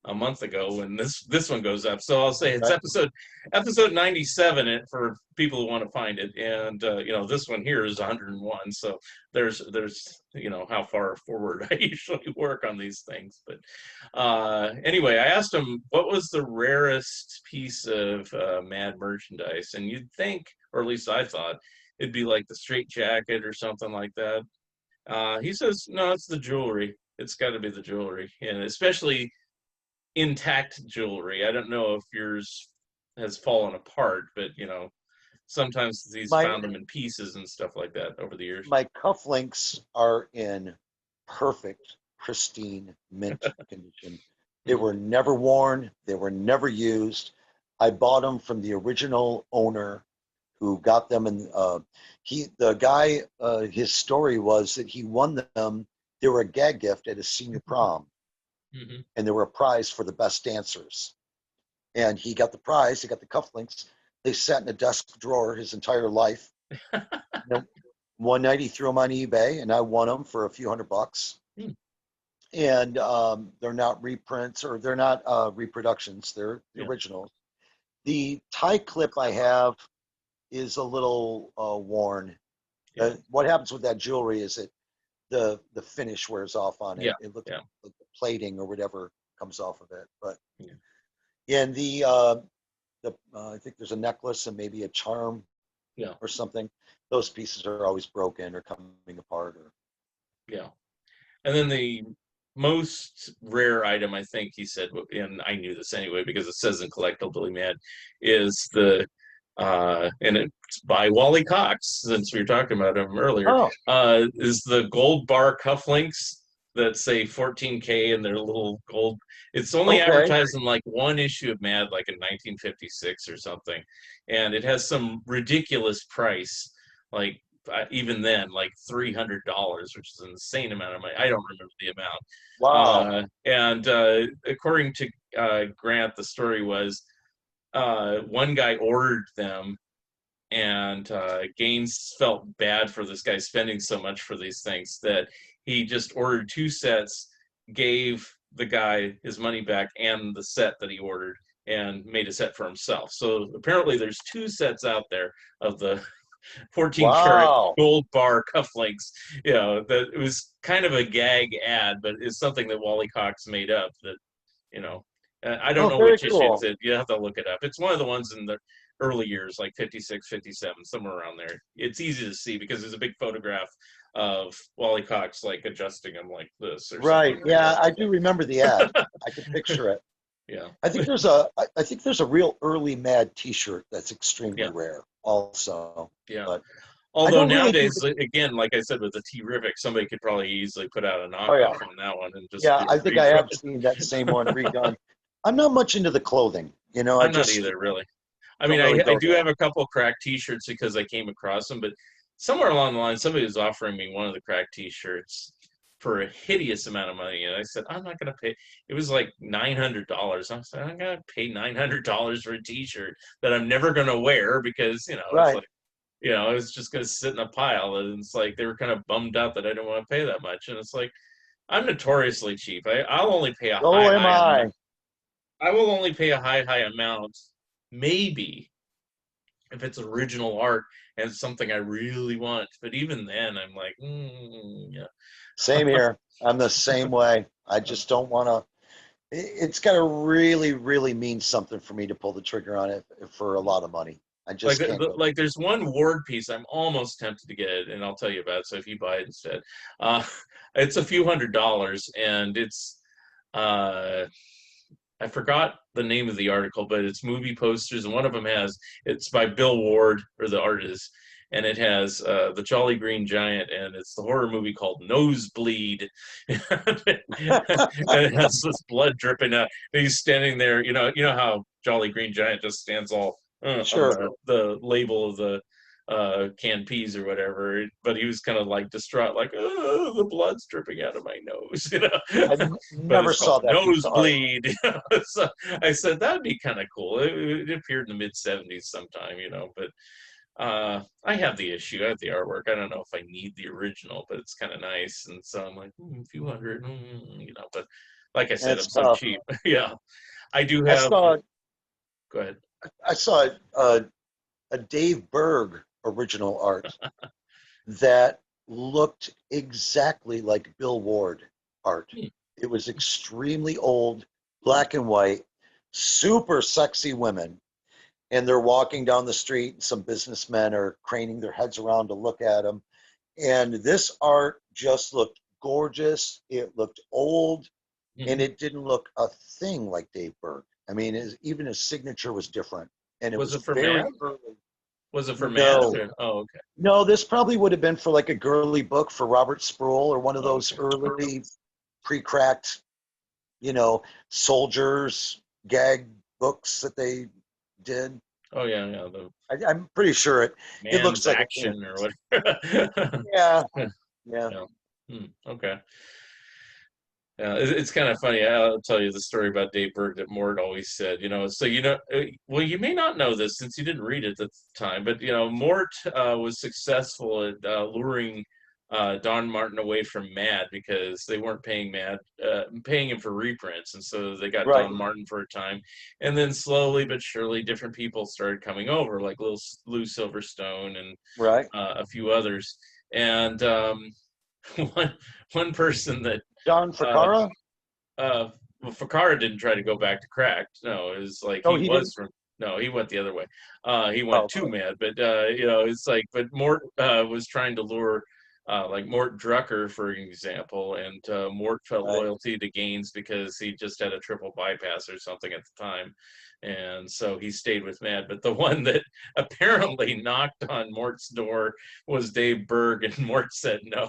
a month ago when this one goes up. So I'll say it's Right? episode 97 for people who want to find it, and this one here is 101. So there's how far forward I usually work on these things. But anyway, I asked him what was the rarest piece of Mad merchandise, and you'd think, or at least I thought, it'd be like the straight jacket or something like that. He says no, it's the jewelry. It's got to be the jewelry, and especially intact jewelry. I don't know if yours has fallen apart, but sometimes he's My found them in pieces and stuff like that over the years. my cufflinks are in perfect, pristine mint condition. They Mhm. were never worn. They were never used. I bought them from the original owner who got them, and the guy, his story was that he won them. They were a gag gift at his senior prom, Mhm. and they were a prize for the best dancers. And he got the prize. He got the cufflinks. They sat in a desk drawer his entire life. And one night he threw them on eBay, and I won them for a few $100. Hmm. And they're not reprints, or they're not reproductions. They're the Yeah. originals. The tie clip I have is a little worn. Yeah. What happens with that jewelry is that the finish wears off on it. Yeah. It looks Yeah. like the plating or whatever comes off of it. But Yeah. in I think there's a necklace and maybe a charm Yeah. or something. Those pieces are always broken or coming apart. Or Yeah. And then the most rare item, I think he said, and I knew this anyway because it says in Collectively Mad, is and it's by Wally Cox, since we were talking about him earlier, oh, is the gold bar cufflinks that say 14K and they're little gold. It's only okay, advertised in like one issue of Mad, like in 1956 or something. And it has some ridiculous price, like even then, like $300, which is an insane amount of money. I don't remember the amount. Wow. And according to Grant, the story was one guy ordered them, and Gaines felt bad for this guy spending so much for these things that he just ordered 2 sets, gave the guy his money back and the set that he ordered, and made a set for himself. So apparently there's 2 sets out there of the 14 karat Wow. gold bar cufflinks. That it was kind of a gag ad, but it's something that Wally Cox made up that, you know, I don't Oh, know very which issue it's cool. in. You have to look it up. It's one of the ones in the early years, like 56, 57, somewhere around there. It's easy to see because there's a big photograph of Wally Cox like adjusting him like this or Right. something like Yeah, I do remember the ad. I can picture it. that. I think there's a real early Mad T-shirt that's extremely Yeah, rare also. yeah. But I Although don't really do nowadays, again, like I said with the T-Rivik, somebody could probably easily put out a oh yeah. knockoff on that one and just Yeah, I think I redraw have it. seen that same one redone. I'm not much into the clothing, I I'm not just either, really. I don't mean, really I go do there. have a couple of cracked T-shirts because I came across them, but somewhere along the line, somebody was offering me one of the cracked T-shirts for a hideous amount of money, and I said, I'm not going to pay. It was like $900. I said, I'm going to pay $900 for a T-shirt that I'm never going to wear because it's Right. like it's just going to sit in a pile, and it's like they were kind of bummed out that I didn't want to pay that much, and it's like I'm notoriously cheap. I'll only pay a So high am high amount. I. I will only pay a high amount, maybe if it's original art and it's something I really want. But even then, I'm like, yeah. Same here. I'm the same way. I just don't want to. It's got to really, really mean something for me to pull the trigger on it for a lot of money. I Like, just can't go. like there's one Ward piece I'm almost tempted to get, and I'll tell you about it. So if you buy it instead, uh, it's a few $100s, and it's uh, I forgot the name of the article, but it's movie posters, and one of them it's by Bill Ward, or the artist, and it has the Jolly Green Giant, and it's the horror movie called Nosebleed, and it has this blood dripping out. And he's standing there, you know how Jolly Green Giant just stands all on Sure. the label of the canned peas or whatever, but he was kind of like distraught, like, oh, the blood's dripping out of my nose, I but never it's saw called that piece of art. Nosebleed. So I said that'd be kind of cool. It appeared in the mid 70s sometime, but I have the issue. I have the artwork. I don't know if I need the original, but it's kind of nice. And so I'm like, a few hundred, but like I And said, it's I'm so tough. cheap. Yeah, I do I have. saw Go ahead. I saw a Dave Berg original art that looked exactly like Bill Ward art. Hmm, It was extremely old, black and white, super sexy women. And they're walking down the street, and some businessmen are craning their heads around to look at them. And this art just looked gorgeous. It looked old, and hmm. it didn't look a thing like Dave Berg. I mean, even his signature was different, and it Was was it for very Mad? early. Was it for Mad? No, Oh, okay. no, this probably would have been for like a girly book for Robert Sproul or one of Oh, those okay. early pre-cracked, you know, soldiers gag books that they did. Oh, yeah, yeah. The I'm pretty sure it Man's looks like a can Action or piece. whatever. Yeah, yeah. Yeah. Okay. Yeah, it's kind of funny. I'll tell you the story about Dave Berg that Mort always said. So well, you may not know this since you didn't read it at the time, but Mort was successful at luring Don Martin away from Mad because they weren't paying him for reprints, and so they got Right, Don Martin for a time, and then slowly but surely, different people started coming over, like Lou Silverstone and right. a few others, and one one person that John uh, Ficarra? well, Fakara didn't try to go back to Cracked. No, it was like Oh, he he was didn't. from. No, he went the other way. He Oh, went too okay. mad, but it's like, but Mort was trying to lure, like Mort Drucker, for example, and Mort felt Right. loyalty to Gaines because he just had a triple bypass or something at the time, and so he stayed with Mad. But the one that apparently knocked on Mort's door was Dave Berg, and Mort said no.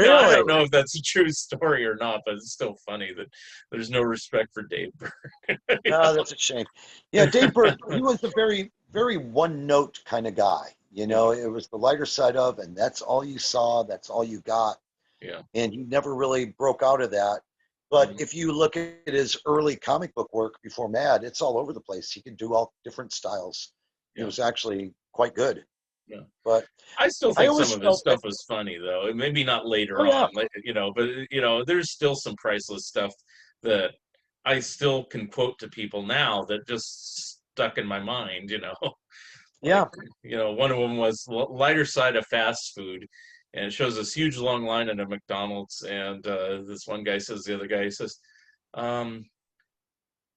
Now, I don't Really? know if that's a true story or not, but it's still funny that there's no respect for Dave Burke. No, that's a shame. Yeah, Dave Berg, he was a very, very one note kind of guy. You know, it was the lighter side of, and that's all you saw, that's all you got. Yeah. And he never really broke out of that. But Mhm. if you look at his early comic book work before Mad, it's all over the place. He could do all different styles. It Yeah. was actually quite good. Yeah. But I still I think some always of his felt that, stuff was funny though. And maybe not oh later yeah, on, like, but there's still some priceless stuff that I still can quote to people now that just stuck in my mind. Like, yeah, one of them was lighter side of fast food, and it shows this huge long line at a McDonald's, and this one guy says, the other guy says, um,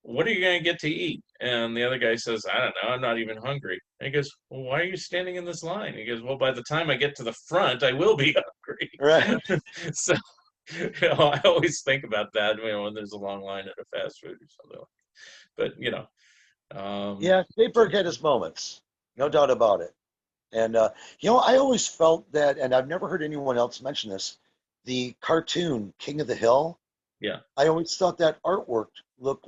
"What are you gonna get to eat?" And the other guy says, "I don't know, I'm not even hungry." And he goes, "Well, why are you standing in this line?" He goes, "Well, by the time I get to the front, I will be right. hungry." So, I always think about that, when there's a long line at a fast food or something. But um, Yeah, so Bayberg had his moments, no doubt about it. And I always felt that, and I've never heard anyone else mention this, the cartoon King of the Hill. yeah. I always thought that artwork looked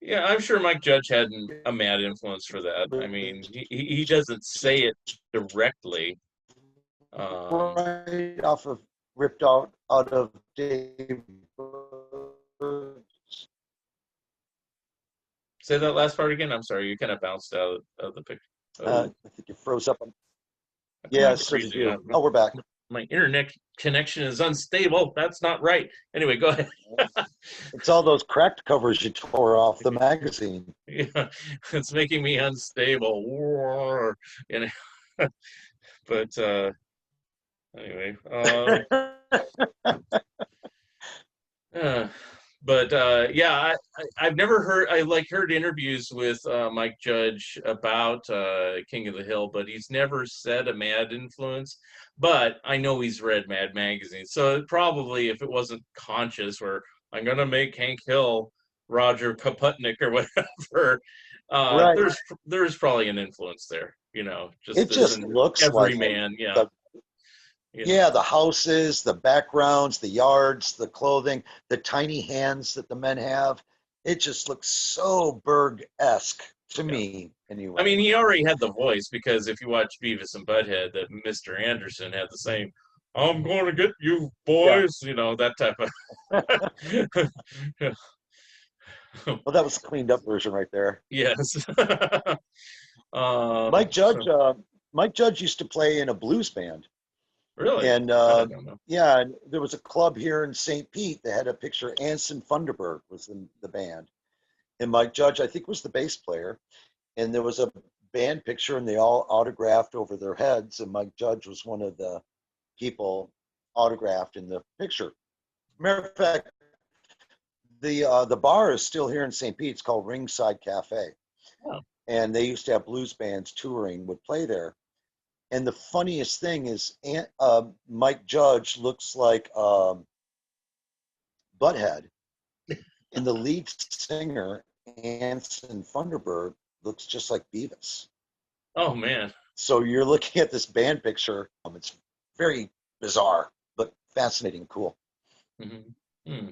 Yeah, I'm sure Mike Judge had a mad influence for that. I mean, he doesn't say it directly. Um, right off of ripped out of Dave Berg's. Say that last part again. I'm sorry, you kind of bounced out of the picture. Oh, I think you froze up. am I Yeah, so did freezing you. up? Oh, we're back. My internet connection is unstable. That's not right. Anyway, go ahead. It's all those cracked covers you tore off the magazine. Yeah, it's making me unstable. War, you know. But anyway, uh, but yeah, I've never heard. I like heard interviews with Mike Judge about King of the Hill, but he's never said a Mad influence. But I know he's read Mad magazine, so probably if it wasn't conscious, where I'm gonna make Hank Hill Roger Kaputnik or whatever, Right. there's probably an influence there. Just It as just an looks like it. everyman. Yeah, The you know. Yeah, the houses, the backgrounds, the yards, the clothing, the tiny hands that the men have. It just looks so Berg-esque to Yeah. me, I anyway. mean, he already had the voice because if you watch Beavis and Butthead, that Mr. Anderson had the same, "I'm going to get you, Yeah. boys," that type of. Well, that was the cleaned up version right there. Yes. Mike Judge, So Mike Judge used to play in a blues band, really, and I don't know. yeah, and there was a club here in St. Pete that had a picture. Anson Funderburg was in the band, and Mike Judge, I think, was the bass player. And there was a band picture, and they all autographed over their heads, and Mike Judge was one of the people autographed in the picture. Matter of fact, the bar is still here in St. Pete. It's called Ringside Cafe, Oh, and they used to have blues bands touring would play there. And the funniest thing is, Mike Judge looks like Butthead, and the lead singer Anson Funderburg looks just like Beavis. oh man. So you're looking at this band picture. It's very bizarre, but fascinating, cool. Hmm.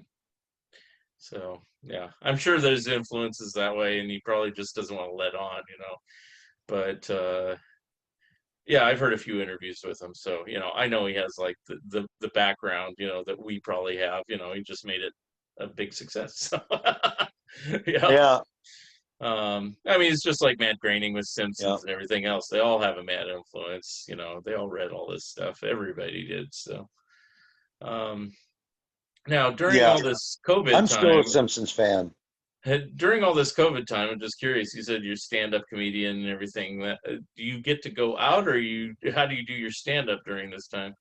So yeah, I'm sure there's influences that way, and he probably just doesn't want to let on. But yeah, I've heard a few interviews with him, so I know he has like the background, that we probably have. He just made it a big success. So, yeah. Yeah, I mean, it's just like Matt Groening with yeah, Simpsons and everything else. They all have a Mad influence. They all read all this stuff. Everybody did. So, um, now during yeah. all this COVID I'm still a time, Simpsons fan. during all this COVID time, I'm just curious. You said you're stand-up comedian and everything. Do you get to go out, or how do you do your stand-up during this time?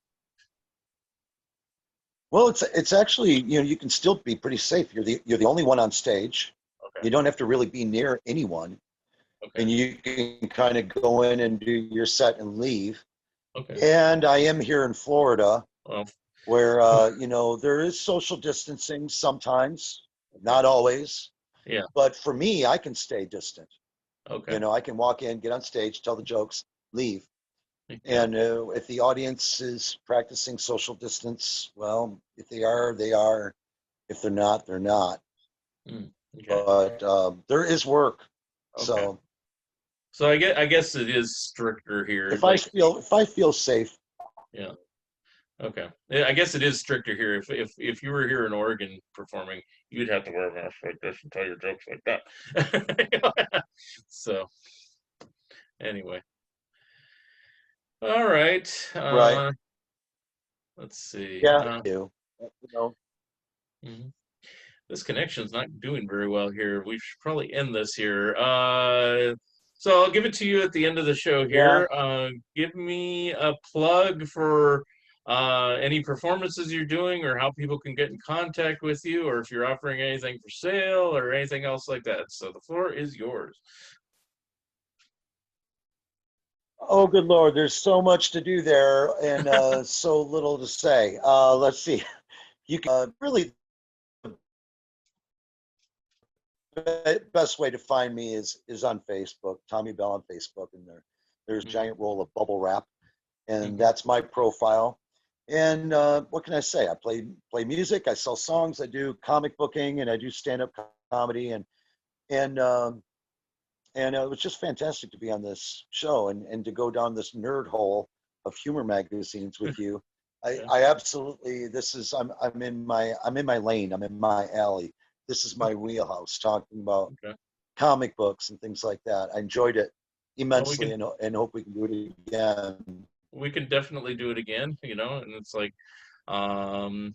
Well, it's actually, you can still be pretty safe. You're the only one on stage. Okay. You don't have to really be near anyone, Okay. and you can kind of go in and do your set and leave. Okay. And I am here in Florida, Well, where there is social distancing sometimes, not always. yeah. But for me, I can stay distant. Okay. I can walk in, get on stage, tell the jokes, leave. Yeah. And if the audience is practicing social distance, well, if they are, they are. If they're not, they're not. Okay. But there is work. Okay. So So I guess it is stricter here. Like, If I feel safe. yeah. Okay. Yeah, I guess it is stricter here. If you were here in Oregon performing, you'd have to wear a mask like this and tell your jokes like that. So anyway. All right. Right. Let's see. Yeah. You know. Mhm. This connection's not doing very well here. We should probably end this here. So I'll give it to you at the end of the show Yeah. here. Give me a plug for any performances you're doing, or how people can get in contact with you, or if you're offering anything for sale or anything else like that. So the floor is yours. Oh, good Lord. There's so much to do there and so little to say. Let's see. You can really, the best way to find me is on Facebook, Tommy Bell on Facebook, and there's a giant roll of bubble wrap, and Mhm. that's my profile. And what can I say? I play music, I sell songs, I do comic booking, and I do stand up comedy, and um, and it was just fantastic to be on this show and to go down this nerd hole of humor magazines with you. Yeah. I absolutely this is I'm in my lane. I'm in my alley. This is my wheelhouse. Talking about Okay. comic books and things like that. I enjoyed it Well, immensely and hope we can do it again. we can definitely do it again, and it's like, um,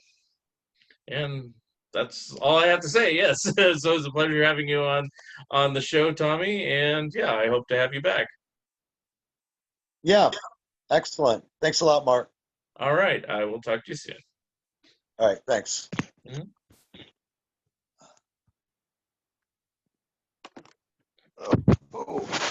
and that's all I have to say. Yes. So it's a pleasure having you on the show, Tommy. And yeah, I hope to have you back. Yeah, excellent. Thanks a lot, Mark. All right. I will talk to you soon. All right, thanks. Mhm. Oh.